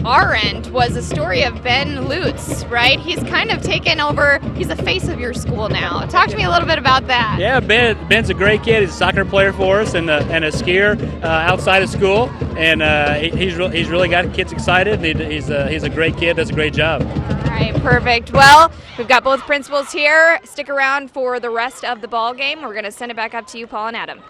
our end was the story of Ben Lutz, right? He's kind of taken over. He's the face of your school now. Talk to me a little bit about that. Yeah, Ben's a great kid. He's a soccer player for us and a skier outside of school. And he's really got kids excited. He's a great kid. Does a great job. All right, perfect. Well, we've got both principals here. Stick around for the rest of the ball game. We're going to send it back up to you, Paul and Adam.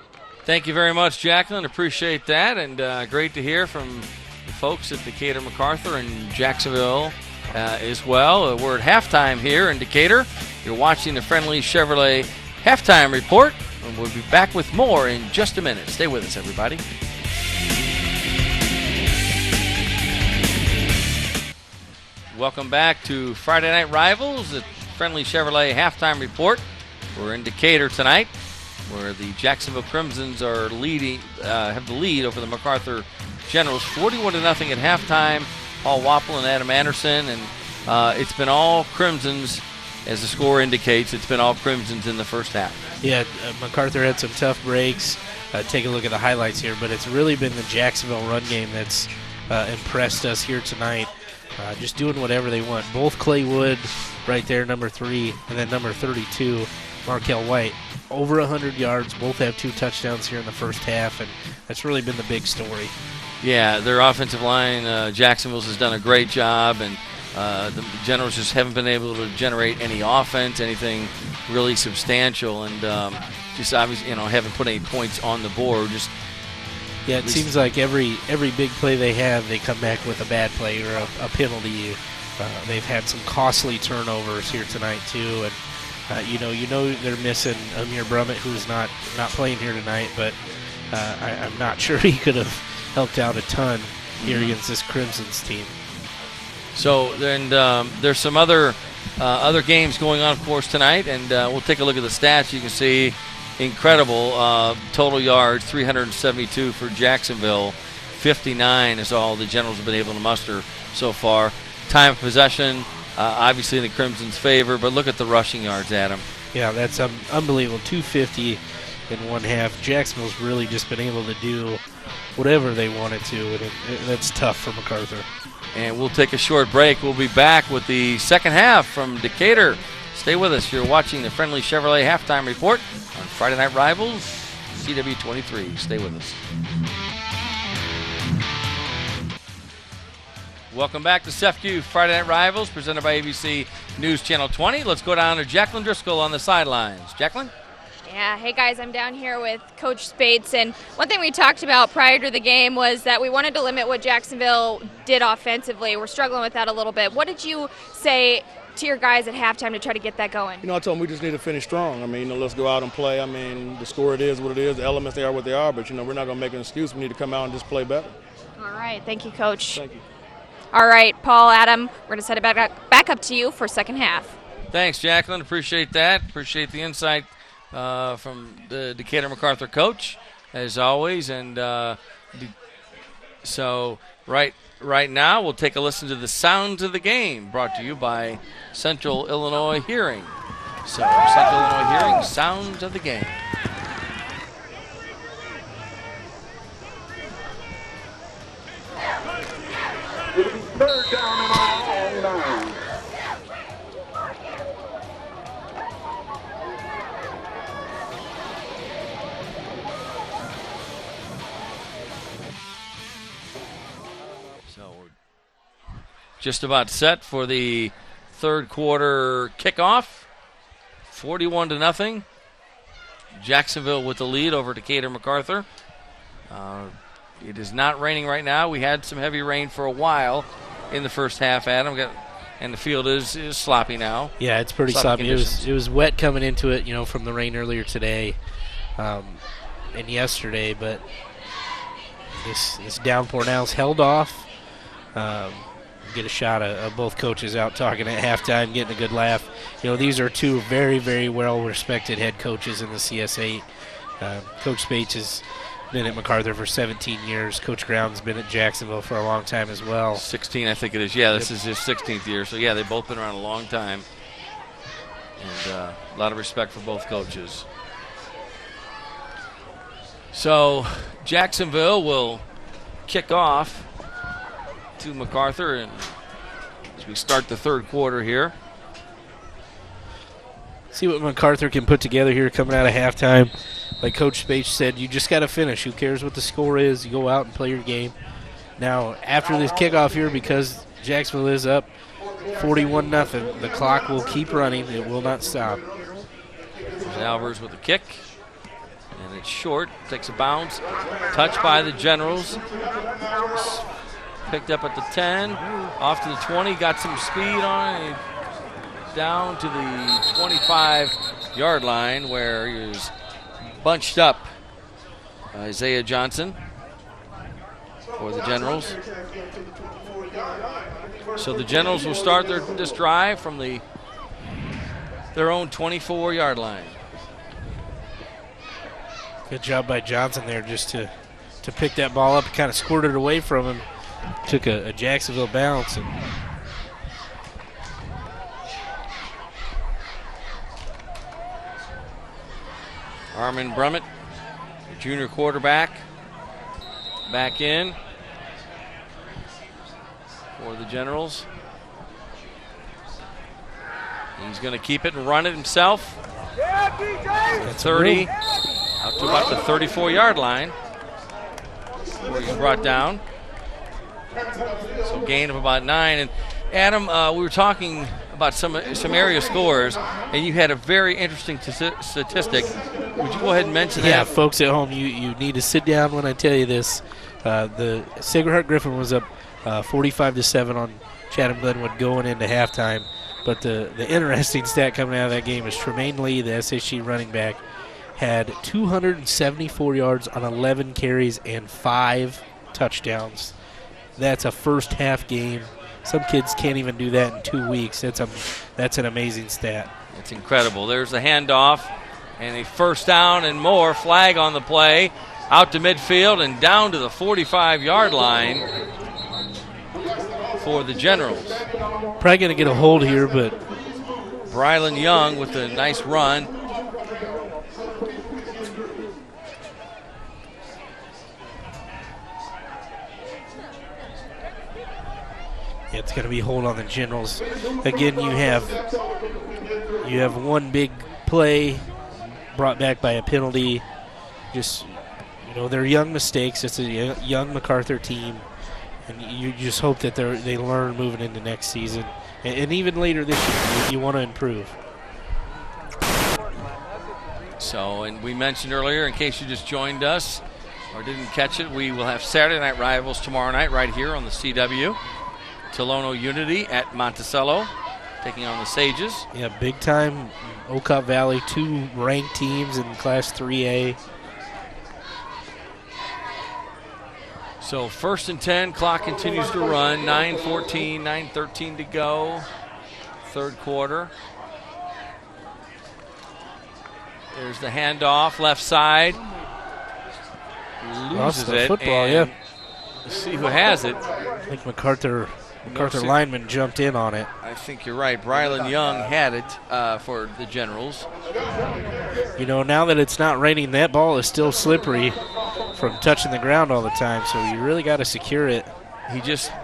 Thank you very much, Jacqueline. Appreciate that, and great to hear from the folks at Decatur MacArthur and Jacksonville as well. We're at halftime here in Decatur. You're watching the Friendly Chevrolet Halftime Report, and we'll be back with more in just a minute. Stay with us, everybody. Welcome back to Friday Night Rivals, the Friendly Chevrolet Halftime Report. We're in Decatur tonight, where the Jacksonville Crimsons are have the lead over the MacArthur Generals, 41-0 at halftime. Paul Wapple and Adam Anderson, and it's been all Crimsons, as the score indicates. It's been all Crimsons in the first half. Yeah, MacArthur had some tough breaks. Take a look at the highlights here, but it's really been the Jacksonville run game that's impressed us here tonight. Just doing whatever they want. Both Clay Wood, right there, number 3, and then number 32, Markel White, over 100 yards. Both have 2 touchdowns here in the first half, and that's really been the big story. Yeah, their offensive line, Jacksonville's has done a great job, and the Generals just haven't been able to generate any offense, anything really substantial, and just obviously, haven't put any points on the board. Yeah, it seems like every big play they have, they come back with a bad play or a penalty. They've had some costly turnovers here tonight too, and you know they're missing Amir Brummett, who's not playing here tonight, but I'm not sure he could have helped out a ton here against this Crimson's team. So then there's some other games going on, of course, tonight, and we'll take a look at the stats. You can see incredible total yards, 372 for Jacksonville. 59 is all the Generals have been able to muster so far. Time of possession, obviously in the Crimson's favor, but look at the rushing yards, Adam. Yeah, that's unbelievable. 250 in one half. Jacksonville's really just been able to do whatever they wanted to, and that's tough for MacArthur. And we'll take a short break. We'll be back with the second half from Decatur. Stay with us. You're watching the Friendly Chevrolet Halftime Report on Friday Night Rivals, CW23. Stay with us. Welcome back to CEFQ Friday Night Rivals, presented by ABC News Channel 20. Let's go down to Jacqueline Driscoll on the sidelines. Jacqueline? Yeah, hey guys, I'm down here with Coach Spates, and one thing we talked about prior to the game was that we wanted to limit what Jacksonville did offensively. We're struggling with that a little bit. What did you say to your guys at halftime to try to get that going? I told them we just need to finish strong. Let's go out and play. The score it is what it is. The elements, they are what they are, but, we're not going to make an excuse. We need to come out and just play better. All right. Thank you, Coach. Thank you. All right, Paul, Adam, we're going to set it back up to you for second half. Thanks, Jacqueline. Appreciate that. Appreciate the insight from the Decatur MacArthur coach, as always. And so right now we'll take a listen to the sounds of the game, brought to you by Central Illinois Hearing. So Central Illinois Hearing, sounds of the game. Third down and all 9. So we're just about set for the third quarter kickoff. 41-0. Jacksonville with the lead over Decatur MacArthur. It is not raining right now. We had some heavy rain for a while in the first half, Adam. And the field is sloppy now. Yeah, it's pretty sloppy. It was wet coming into it, from the rain earlier today and yesterday. But this downpour now is held off. Get a shot of both coaches out talking at halftime, getting a good laugh. These are two very, very well-respected head coaches in the CS8. Coach Spates has been at MacArthur for 17 years. Coach Ground's been at Jacksonville for a long time as well. 16, I think it is. Yeah, this is his 16th year. So, yeah, they've both been around a long time. And a lot of respect for both coaches. So, Jacksonville will kick off to MacArthur and as we start the third quarter here. See what MacArthur can put together here coming out of halftime. Like Coach Spates said, you just got to finish. Who cares what the score is? You go out and play your game. Now, after this kickoff here, because Jacksonville is up 41-0, the clock will keep running. It will not stop. There's Albers with a kick. And it's short. Takes a bounce. Touched by the Generals. Picked up at the 10, off to the 20, got some speed on it, down to the 25-yard line where he was bunched up. Isaiah Johnson for the Generals. So the Generals will start this drive from their own 24-yard line. Good job by Johnson there just to pick that ball up, kind of squirted it away from him. Took a Jacksonville bounce. And Armin Brummett, the junior quarterback, back in for the Generals. He's going to keep it and run it himself. 30, out to about the 34-yard line where he's brought down. So gain of about 9. And Adam, we were talking about some area scores, and you had a very interesting statistic. Would you go ahead and mention that? Yeah, folks at home, you need to sit down when I tell you this. The Sacred Heart Griffin was up 45-7 on Chatham Glenwood going into halftime. But the interesting stat coming out of that game is Tremaine Lee, the SHG running back, had 274 yards on 11 carries and 5 touchdowns. That's a first half game. Some kids can't even do that in 2 weeks. That's an amazing stat. It's incredible. There's the handoff and a first down and more. Flag on the play. Out to midfield and down to the 45-yard line for the Generals. Probably going to get a hold here, but Brylan Young with a nice run. It's going to be hold on the Generals. Again, you have one big play brought back by a penalty. Just, they're young mistakes. It's a young MacArthur team, and you just hope that they learn moving into next season. And even later this year, you want to improve. So, and we mentioned earlier, in case you just joined us or didn't catch it, we will have Saturday Night Rivals tomorrow night right here on the CW. Tolono Unity at Monticello taking on the Sages. Yeah, big time Ocop Valley, 2 ranked teams in Class 3A. So 1st and 10, clock continues to run, 9:14, 9:13 to go, third quarter. There's the handoff, left side. Loses it. Football, yeah. Let's see who has it. I think MacArthur lineman jumped in on it. I think you're right. Brylan Young had it for the Generals. Now that it's not raining, that ball is still slippery from touching the ground all the time, so you really got to secure it. He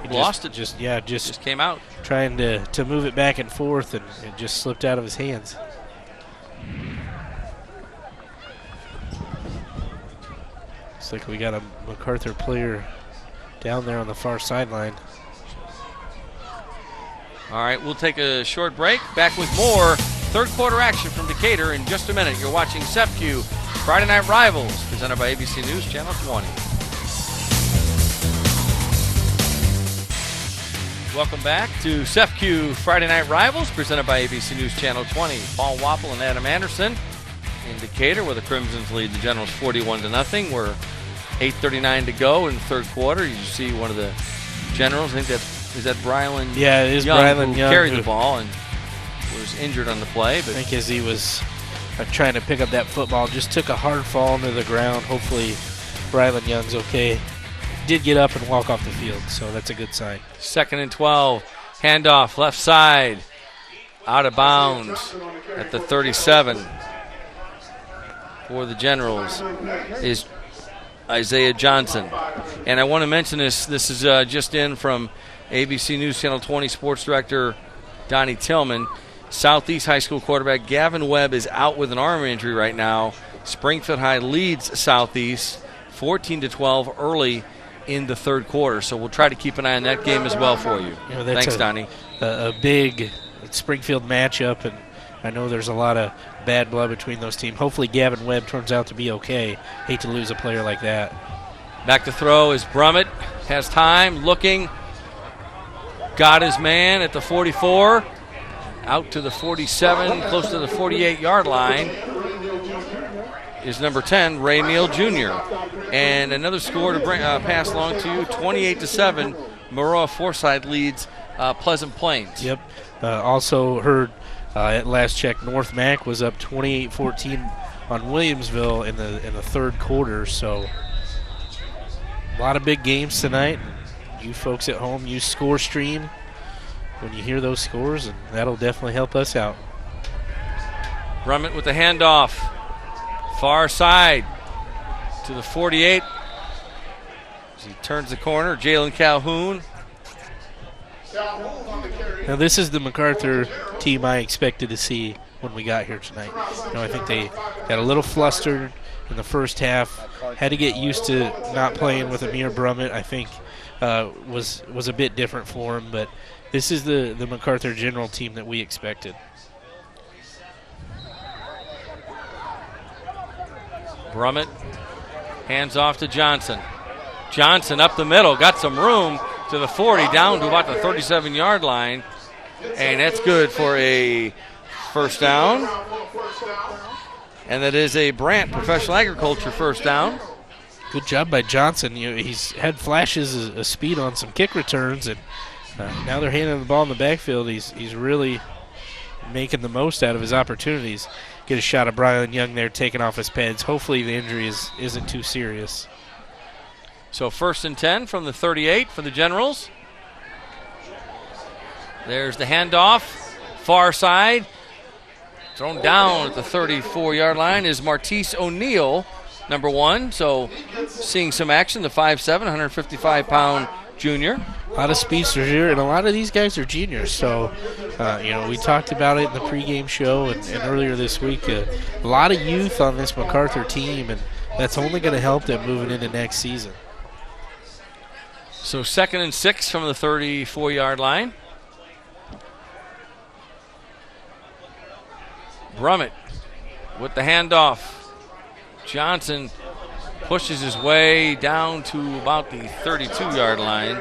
lost it. Just came out. Trying to move it back and forth, and it just slipped out of his hands. Looks like we got a MacArthur player down there on the far sideline. All right, we'll take a short break. Back with more third quarter action from Decatur in just a minute. You're watching SEPQ Friday Night Rivals, presented by ABC News Channel 20. Welcome back to SEPQ Friday Night Rivals, presented by ABC News Channel 20. Paul Wapple and Adam Anderson in Decatur, where the Crimsons lead the Generals 41-0. We're 8:39 to go in the third quarter. You see one of the Generals. I think is that Brylan. Yeah, it is Young, Brylan who Young carried the ball and was injured on the play. But I think as he was trying to pick up that football, just took a hard fall into the ground. Hopefully, Brylan Young's okay. Did get up and walk off the field, so that's a good sign. 2nd and 12. Handoff left side. Out of bounds at the 37 for the Generals is Isaiah Johnson. And I want to mention this. This is just in from ABC News Channel 20 Sports Director Donnie Tillman. Southeast High School quarterback Gavin Webb is out with an arm injury right now. Springfield High leads Southeast 14-12 early in the third quarter. So we'll try to keep an eye on that game as well for you. Thanks, Donnie. A big Springfield matchup, and I know there's a lot of bad blood between those teams. Hopefully Gavin Webb turns out to be okay. Hate to lose a player like that. Back to throw is Brummett. Has time, looking. Got his man at the 44. Out to the 47, close to the 48-yard line is number 10, Ray Neal Jr. And another score to bring pass along to you, 28-7. Maroa Forsyth leads Pleasant Plains. Yep. Also heard at last check, North Mac was up 28-14 on Williamsville in the third quarter. So a lot of big games tonight. You folks at home use Score Stream when you hear those scores, and that'll definitely help us out. Brummett with the handoff. Far side to the 48. As he turns the corner, Jalen Calhoun. Now this is the MacArthur team I expected to see when we got here tonight. I think they got a little flustered in the first half. Had to get used to not playing with Amir Brummett. I think was a bit different for him, but this is the MacArthur General team that we expected. Brummett hands off to Johnson. Johnson up the middle, got some room to the 40, down to about the 37-yard line, and that's good for a first down. And that is a Brant Professional Agriculture first down. Good job by Johnson. He's had flashes of speed on some kick returns, and now they're handing the ball in the backfield. He's really making the most out of his opportunities. Get a shot of Brian Young there taking off his pads. Hopefully the injury isn't too serious. So 1st and 10 from the 38 for the Generals. There's the handoff. Far side. Thrown down at the 34-yard line is Martise O'Neill, number 1. So seeing some action, the 5'7", 155-pound junior. A lot of speedsters here, and a lot of these guys are juniors. So, we talked about it in the pregame show and earlier this week. A lot of youth on this MacArthur team, and that's only going to help them moving into next season. So 2nd and 6 from the 34-yard line. Brummett with the handoff. Johnson pushes his way down to about the 32-yard line.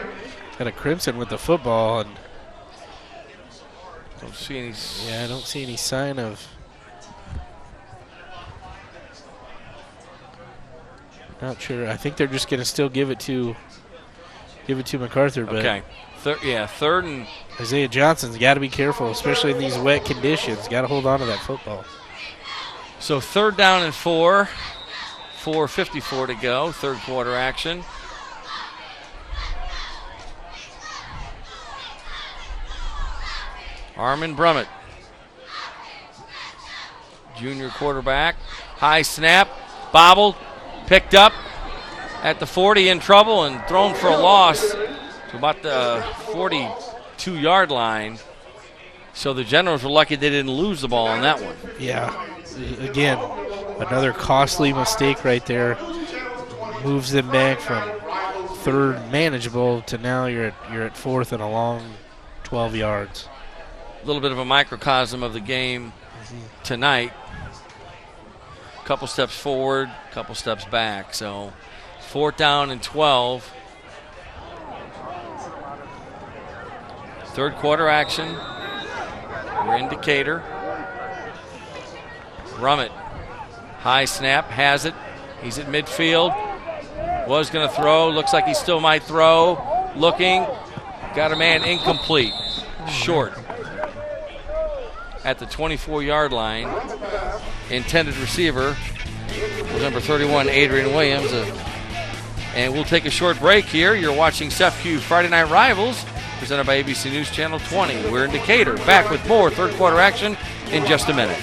Got a Crimson with the football, and don't see any. Yeah, I don't see any sign of. Not sure. I think they're just going to still give it to MacArthur. But okay. Third and. Isaiah Johnson's got to be careful, especially in these wet conditions. Got to hold on to that football. So 3rd down and 4. 4:54 to go. Third quarter action. Armin Brummett, junior quarterback. High snap, bobbled, picked up at the 40, in trouble, and thrown for a loss to about the 42-yard line. So the Generals were lucky they didn't lose the ball on that one. Yeah, again, another costly mistake right there. Moves them back from 3rd manageable to now you're at 4th and a long 12 yards. A little bit of a microcosm of the game tonight. A couple steps forward, a couple steps back. So 4th down and 12. Third quarter action. Your indicator. Brummett. High snap, has it. He's at midfield. Was going to throw. Looks like he still might throw. Looking. Got a man incomplete. Short. At the 24-yard line. Intended receiver was number 31, Adrian Williams. And we'll take a short break here. You're watching CEFCU Friday Night Rivals, presented by ABC News Channel 20. We're in Decatur. Back with more third quarter action in just a minute.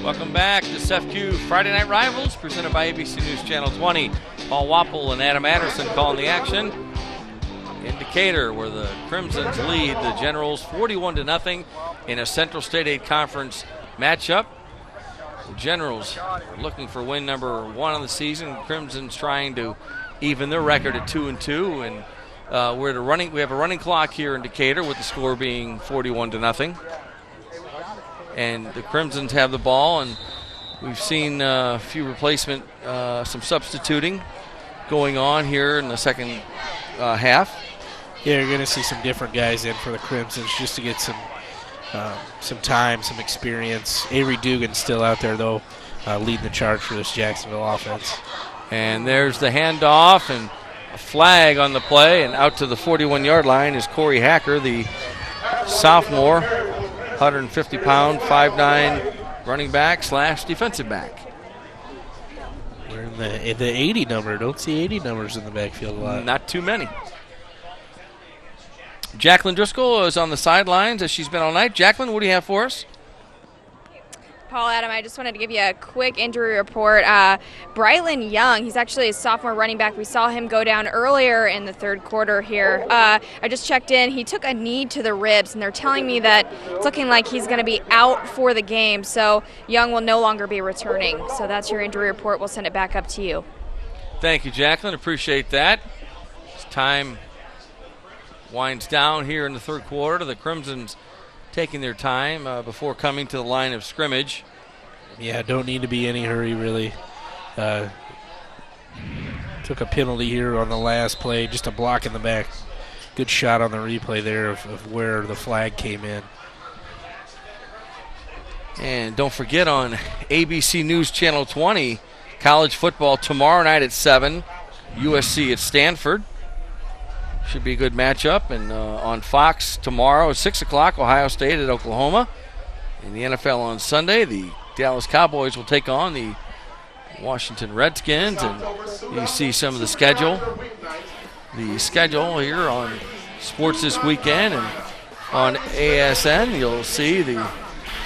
Welcome back to CEFCU Friday Night Rivals, presented by ABC News Channel 20. Paul Wapple and Adam Anderson calling the action in Decatur, where the Crimsons lead the Generals 41-0 in a Central State 8 Conference matchup. The Generals are looking for win number 1 of the season. Crimson's trying to even their record at 2-2, and we have a running clock here in Decatur with the score being 41-0. And the Crimsons have the ball, and we've seen a few replacement, some substituting going on here in the second half. Yeah, you're going to see some different guys in for the Crimsons just to get some time, some experience. Avery Dugan's still out there, though, leading the charge for this Jacksonville offense. And there's the handoff and a flag on the play, and out to the 41-yard line is Corey Hacker, the sophomore, 150-pound, 5'9" running back / defensive back. We're in the 80 number. Don't see 80 numbers in the backfield a lot. Not too many. Jacqueline Driscoll is on the sidelines as she's been all night. Jacqueline, what do you have for us? Paul, Adam, I just wanted to give you a quick injury report. Brylan Young, he's actually a sophomore running back. We saw him go down earlier in the third quarter here. I just checked in. He took a knee to the ribs, and they're telling me that it's looking like he's going to be out for the game. So Young will no longer be returning. So that's your injury report. We'll send it back up to you. Thank you, Jacqueline. Appreciate that. As time winds down here in the third quarter, the Crimsons taking their time before coming to the line of scrimmage. Yeah, don't need to be any hurry, really. Took a penalty here on the last play, just a block in the back. Good shot on the replay there of where the flag came in. And don't forget, on ABC News Channel 20, college football tomorrow night at 7, USC at Stanford. Should be a good matchup. And on Fox tomorrow at 6 o'clock, Ohio State at Oklahoma. In the NFL on Sunday, the Dallas Cowboys will take on the Washington Redskins. And you see some of the schedule. The schedule here on Sports This Weekend and on ASN, you'll see the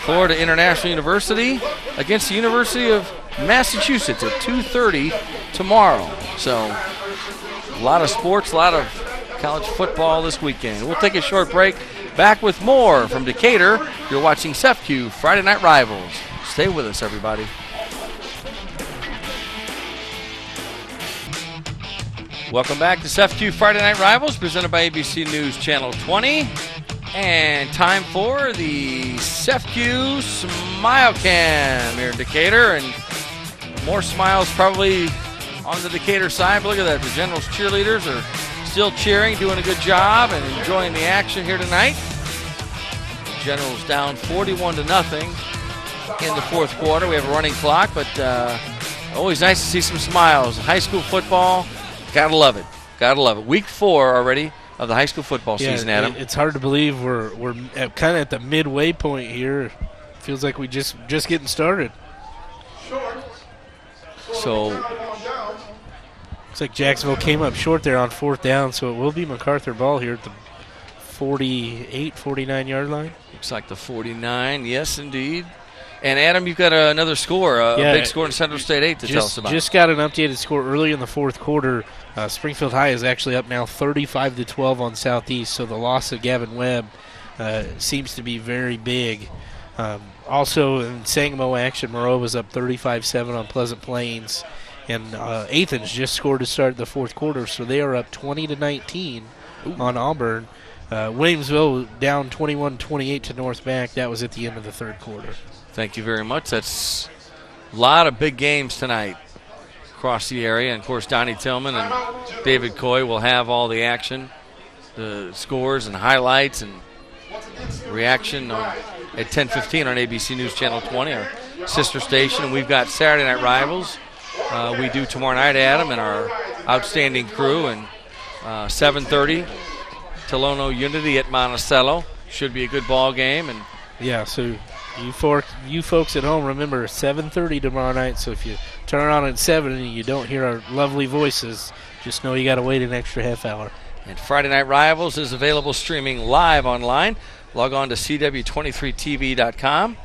Florida International University against the University of Massachusetts at 2:30 tomorrow. So a lot of sports, a lot of college football this weekend. We'll take a short break. Back with more from Decatur. You're watching CEFCU Friday Night Rivals. Stay with us, everybody. Welcome back to CEFCU Friday Night Rivals, presented by ABC News Channel 20. And time for the CEFCU Smile Cam here in Decatur. And more smiles probably on the Decatur side. But look at that. The Generals cheerleaders are still cheering, doing a good job, and enjoying the action here tonight. Generals down 41-0 in the fourth quarter. We have a running clock, but always nice to see some smiles. High school football, gotta love it. Gotta love it. Week 4 already of the high school football season, Adam. It's hard to believe we're kind of at the midway point here. Feels like we just getting started. So looks like Jacksonville came up short there on fourth down, so it will be MacArthur ball here at the 48, 49-yard line. Looks like the 49, yes, indeed. And, Adam, you've got another score, a big score in Central State 8 to tell us about. Just got an updated score early in the fourth quarter. Springfield High is actually up now 35-12 on Southeast, so the loss of Gavin Webb seems to be very big. Also, in Sangamo action, Moreau was up 35-7 on Pleasant Plains. And Athens just scored to start the fourth quarter, so they are up 20-19 on Auburn. Williamsville down 21-28 to North Mac. That was at the end of the third quarter. Thank you very much. That's a lot of big games tonight across the area. And, of course, Donnie Tillman and David Coy will have all the action, the scores and highlights and reaction at 10:15 on ABC News Channel 20. Our sister station, and we've got Saturday Night Rivals. We do tomorrow night, Adam, and our outstanding crew, and 7:30, Tolono Unity at Monticello. Should be a good ball game. And yeah, so you folks at home, remember 7:30 tomorrow night. So if you turn on at 7 and you don't hear our lovely voices, just know you got to wait an extra half hour. And Friday Night Rivals is available streaming live online. Log on to CW23TV.com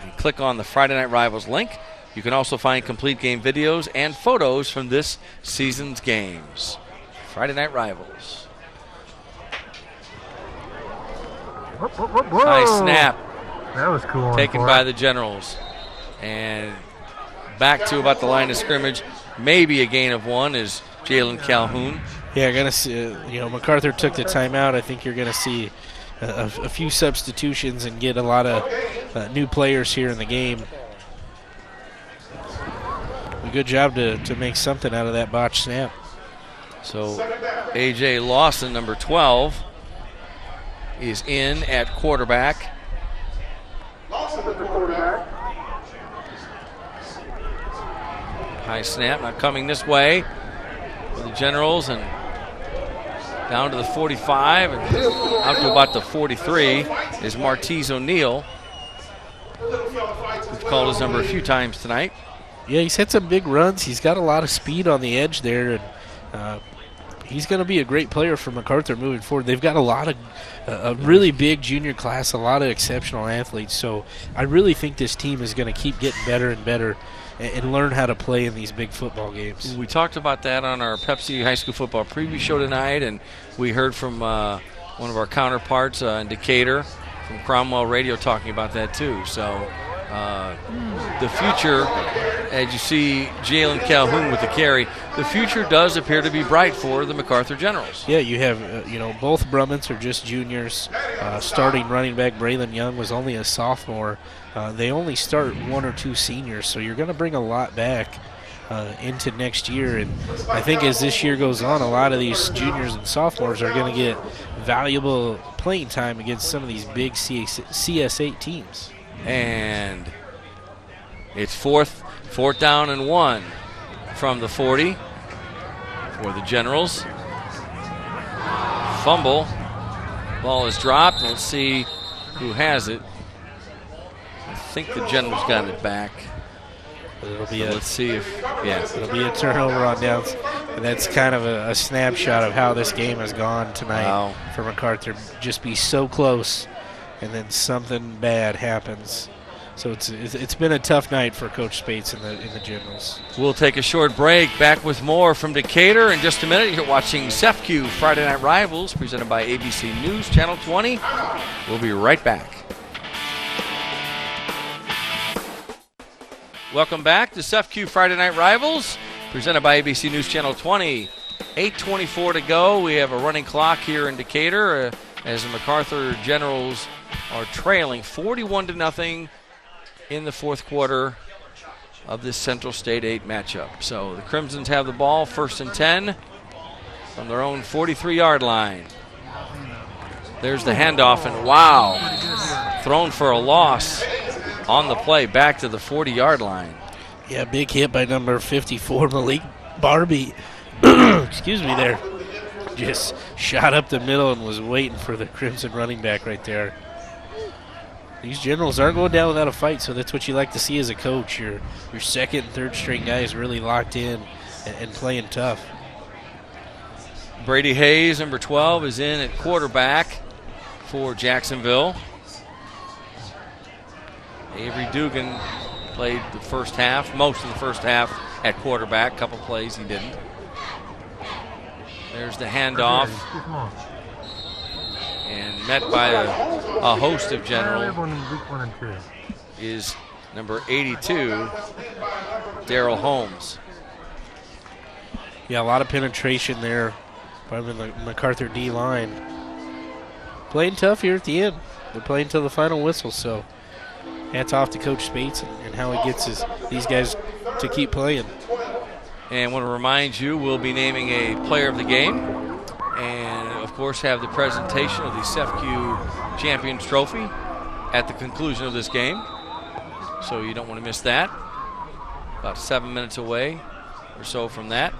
and click on the Friday Night Rivals link. You can also find complete game videos and photos from this season's games. Friday Night Rivals. High snap. That was cool. Taken by the Generals. And back to about the line of scrimmage. Maybe a gain of 1 is Jalen Calhoun. Yeah, gonna see. MacArthur took the timeout. I think you're gonna see a few substitutions and get a lot of new players here in the game. A good job to make something out of that botched snap. So A.J. Lawson, number 12, is in at quarterback. High snap, not coming this way for the Generals, and down to the 45 and out to about the 43 is Martez O'Neill. We've called his number a few times tonight. Yeah, he's had some big runs. He's got a lot of speed on the edge there, and he's going to be a great player for MacArthur moving forward. They've got a lot of a really big junior class, a lot of exceptional athletes. So I really think this team is going to keep getting better and better and learn how to play in these big football games. We talked about that on our Pepsi High School Football preview show tonight, and we heard from one of our counterparts in Decatur from Cromwell Radio talking about that too. So the future, as you see Jalen Calhoun with the carry, the future does appear to be bright for the MacArthur Generals. Yeah, you have, both Brummets are just juniors. Starting running back Braylon Young was only a sophomore. They only start 1 or 2 seniors, so you're going to bring a lot back into next year. And I think as this year goes on, a lot of these juniors and sophomores are going to get valuable playing time against some of these big CS8 teams. And it's fourth down and 1 from the 40 for the Generals. Fumble. Ball is dropped. Let's see who has it. I think the Generals got it back. Let's see if, it'll be a turnover on downs. And that's kind of a snapshot of how this game has gone tonight for MacArthur. Just be so close, and then something bad happens. So it's been a tough night for Coach Spates in the Generals. We'll take a short break. Back with more from Decatur in just a minute. You're watching CEFCU Friday Night Rivals, presented by ABC News Channel 20. We'll be right back. Welcome back to CEFCU Friday Night Rivals, presented by ABC News Channel 20. 8:24 to go. We have a running clock here in Decatur as the MacArthur Generals are trailing 41-0 in the fourth quarter of this Central State 8 matchup. So the Crimsons have the ball, 1st and 10 from their own 43-yard line. There's the handoff, and wow, thrown for a loss on the play back to the 40-yard line. Yeah, big hit by number 54, Malik Barbie. Excuse me there. Just shot up the middle and was waiting for the Crimson running back right there. These Generals aren't going down without a fight, so that's what you like to see as a coach. Your second and third string guys really locked in and playing tough. Brady Hayes, number 12, is in at quarterback for Jacksonville. Avery Dugan played the first half, most of the first half at quarterback. A couple plays he didn't. There's the handoff. And met by a host of General is number 82, Darrell Holmes. Yeah, a lot of penetration there by the MacArthur D line. Playing tough here at the end. They're playing till the final whistle, so hats off to Coach Spates and how he gets these guys to keep playing. And I want to remind you, we'll be naming a player of the game. And, of course, have the presentation of the CEFCU Champions Trophy at the conclusion of this game. So you don't want to miss that. About 7 minutes away or so from that.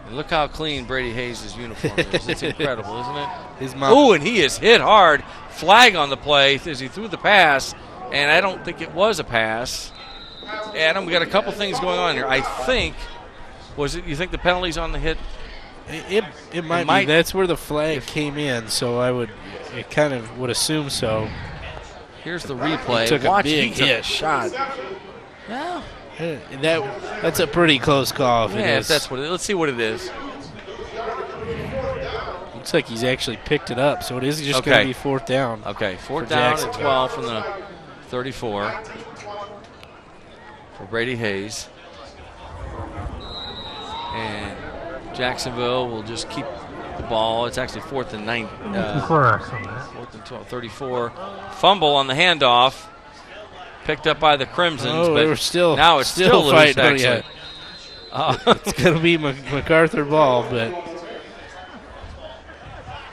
And look how clean Brady Hayes' uniform is. It's incredible, isn't it? Oh, and he is hit hard. Flag on the play as he threw the pass, and I don't think it was a pass. Adam, we got a couple things going on here. I think, you think the penalty's on the hit? It might be. That's where the flag came in, so it kind of would assume so. Here's the replay. He took Watch, a big hit. Shot. Yeah. That's a pretty close call. If that's what it is. Let's see what it is. Looks like he's actually picked it up, so it is just going to be fourth down. Okay, fourth down at 12 from the 34 for Brady Hayes. And Jacksonville will just keep the ball. It's actually 4th and 9. 4th and 12, 34. Fumble on the handoff. Picked up by the Crimsons, but now it's still loose, actually. It's going to be MacArthur ball, but.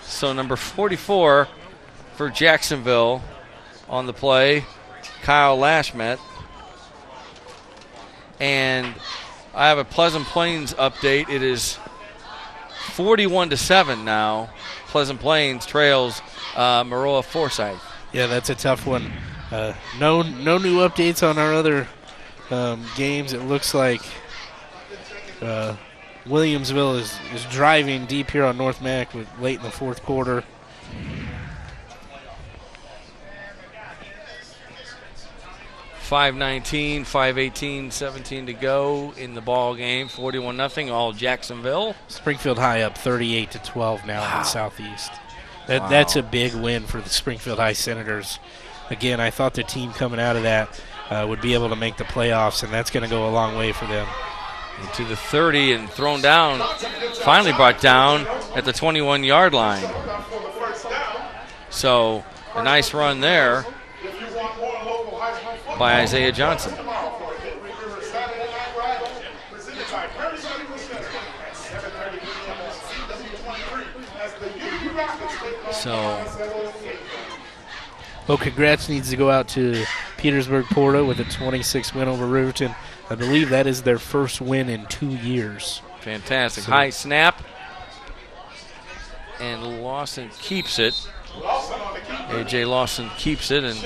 So number 44 for Jacksonville on the play, Kyle Lashmet. And I have a Pleasant Plains update. It is 41-7 now. Pleasant Plains trails Maroa Forsyth. Yeah, that's a tough one. No new updates on our other games. It looks like Williamsville is driving deep here on North Mac late in the fourth quarter. .5:19, 5:18, 17 to go in the ball game. 41-0, all Jacksonville. Springfield High up 38-12 now in the Southeast. That's a big win for the Springfield High Senators. Again, I thought the team coming out of that would be able to make the playoffs, and that's going to go a long way for them. Into the 30 and thrown down, finally brought down at the 21-yard line. So a nice run there by Isaiah Johnson. Well, congrats needs to go out to Petersburg Porta with a 26 win over Riverton. I believe that is their first win in 2 years. Fantastic. High snap. And Lawson keeps it. A.J. Lawson keeps it and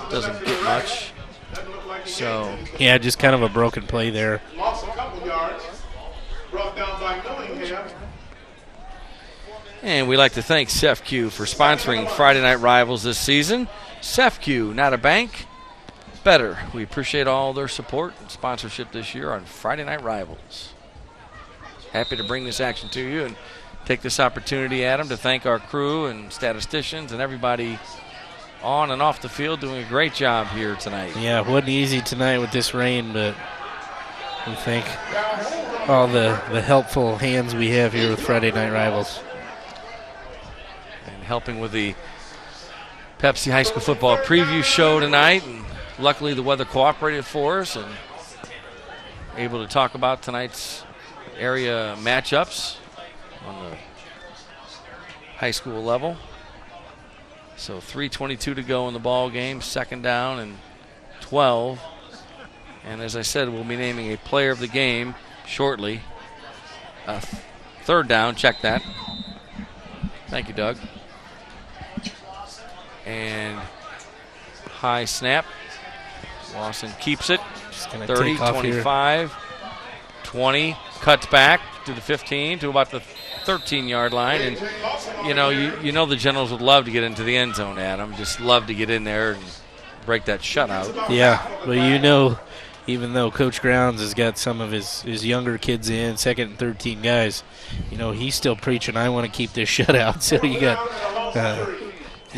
doesn't get much. So yeah, just kind of a broken play there. And we'd like to thank CEFQ for sponsoring Friday Night Rivals this season. CEFQ, not a bank, better. We appreciate all their support and sponsorship this year on Friday Night Rivals. Happy to bring this action to you and take this opportunity, Adam, to thank our crew and statisticians and everybody on and off the field doing a great job here tonight. Yeah, it wasn't easy tonight with this rain, but we thank all the helpful hands we have here with Friday Night Rivals. And helping with the Pepsi High School Football preview show tonight. And luckily the weather cooperated for us and able to talk about tonight's area matchups on the high school level. So 3:22 to go in the ball game, second down and 12. And as I said, we'll be naming a player of the game shortly. Third down, check that. Thank you, Doug. And high snap. Lawson keeps it. 30, 25, 20. Cuts back to the 15 to about the 13-yard line. And, you know the Generals would love to get into the end zone, Adam. Just love to get in there and break that shutout. Yeah, but even though Coach Grounds has got some of his younger kids in, second and third team guys, he's still preaching, I want to keep this shutout. So you got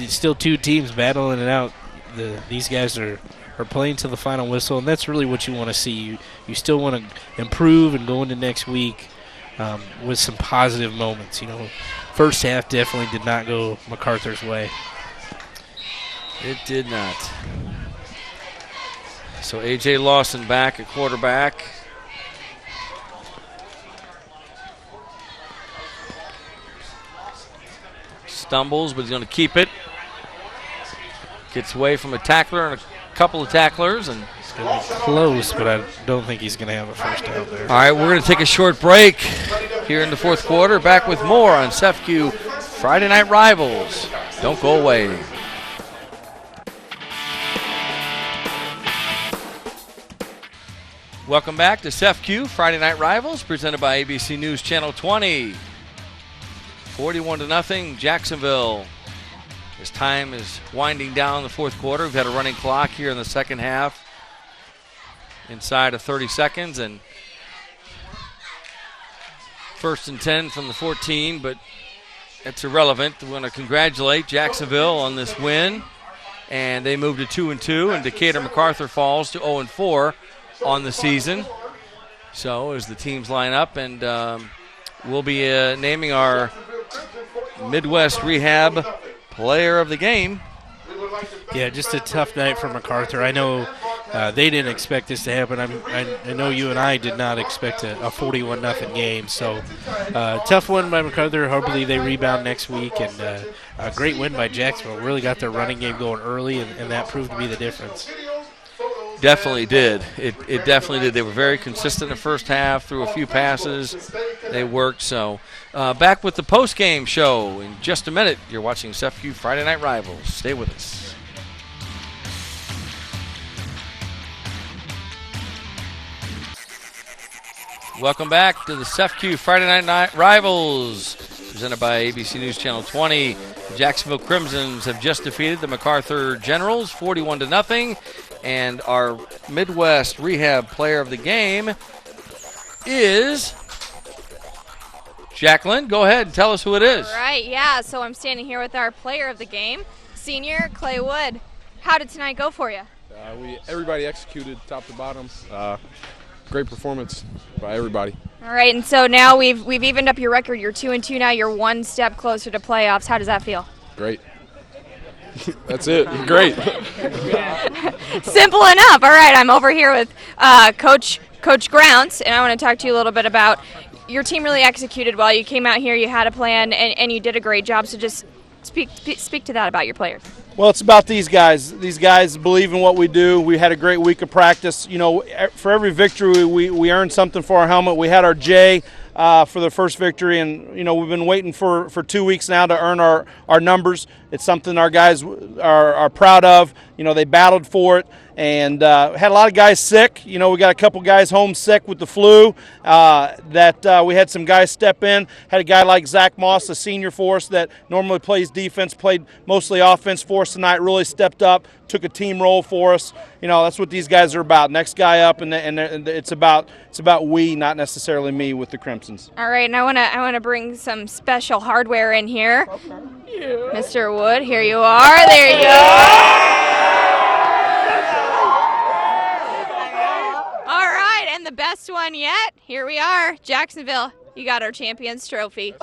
still two teams battling it out. These guys are playing to the final whistle, and that's really what you want to see. You still want to improve and go into next week with some positive moments. First half definitely did not go MacArthur's way. It did not. So A.J. Lawson back at quarterback. Stumbles, but he's going to keep it. Gets away from a tackler and a couple of tacklers. And it's going to be close, but I don't think he's going to have a first down there. All right, we're going to take a short break here in the fourth quarter. Back with more on CEFCU Friday Night Rivals. Don't go away. Welcome back to CEFCU Friday Night Rivals, presented by ABC News Channel 20. 41-0, Jacksonville. As time is winding down the fourth quarter, we've had a running clock here in the second half, inside of 30 seconds, and 1st and 10 from the 14, but it's irrelevant. We want to congratulate Jacksonville on this win, and they moved to 2-2, and Decatur MacArthur falls to 0-4 on the season. So as the teams line up, and we'll be naming our Midwest Rehab Player of the Game. Yeah, just a tough night for MacArthur. I know they didn't expect this to happen. I know you and I did not expect a 41-0 game. So tough one by MacArthur. Hopefully they rebound next week. And a great win by Jacksonville. Really got their running game going early, and that proved to be the difference. Definitely did. It definitely did. They were very consistent in the first half, threw a few passes. They worked. So back with the post-game show in just a minute. You're watching CEFCU Friday Night Rivals. Stay with us. Welcome back to the CEFCU Friday Night Rivals, presented by ABC News Channel 20. The Jacksonville Crimsons have just defeated the MacArthur Generals 41-0. And our Midwest Rehab Player of the Game is Jacqueline. Go ahead and tell us who it is. All right, yeah. So I'm standing here with our Player of the Game, senior Clay Wood. How did tonight go for you? Everybody executed top to bottom. Great performance by everybody. All right, and so now we've evened up your record. You're 2-2 now. You're one step closer to playoffs. How does that feel? Great. That's it. Great. Simple enough. All right, I'm over here with Coach Grounce, and I want to talk to you a little bit about your team really executed well. You came out here, you had a plan, and you did a great job. So just speak to that about your players. Well, it's about these guys. These guys believe in what we do. We had a great week of practice. You know, for every victory, we earned something for our helmet. We had our J for the first victory, and, you know, we've been waiting for 2 weeks now to earn our numbers. It's something our guys are proud of. You know, they battled for it, and had a lot of guys sick. You know, we got a couple guys home sick with the flu. We had some guys step in. Had a guy like Zach Moss, a senior for us that normally plays defense, played mostly offense for us tonight, really stepped up, took a team role for us. You know, that's what these guys are about. Next guy up, and it's about we, not necessarily me, with the Crimsons. All right, and I want to bring some special hardware in here. Yeah. Mr. Wood, here you are. There you go. All right, and the best one yet. Here we are, Jacksonville. You got our Champions Trophy.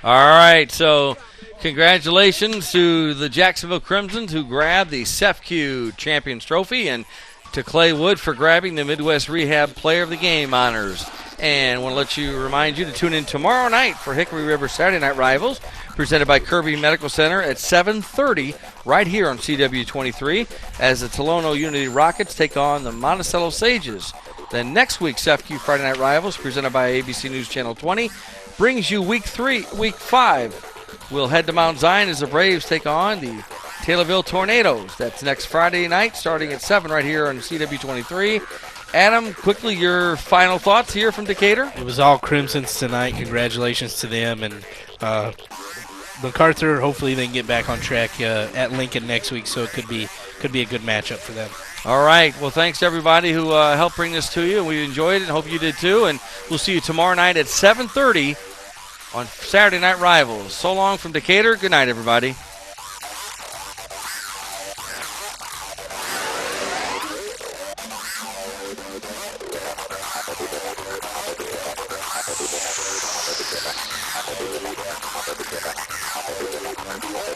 All right, so congratulations to the Jacksonville Crimsons who grabbed the CEFCU Champions Trophy, and to Clay Wood for grabbing the Midwest Rehab Player of the Game honors. And I want to remind you to tune in tomorrow night for Hickory River Saturday Night Rivals, presented by Kirby Medical Center at 7:30 right here on CW23 as the Tolono Unity Rockets take on the Monticello Sages. Then next week, CEFCU Friday Night Rivals, presented by ABC News Channel 20, brings you Week 5. We'll head to Mount Zion as the Braves take on the Taylorville Tornadoes. That's next Friday night, starting at 7 right here on CW23. Adam, quickly, your final thoughts here from Decatur? It was all Crimsons tonight. Congratulations to them. And MacArthur, hopefully they can get back on track at Lincoln next week, so it could be a good matchup for them. All right. Well, thanks to everybody who helped bring this to you. We enjoyed it and hope you did too. And we'll see you tomorrow night at 7:30 on Saturday Night Rivals. So long from Decatur. Good night, everybody.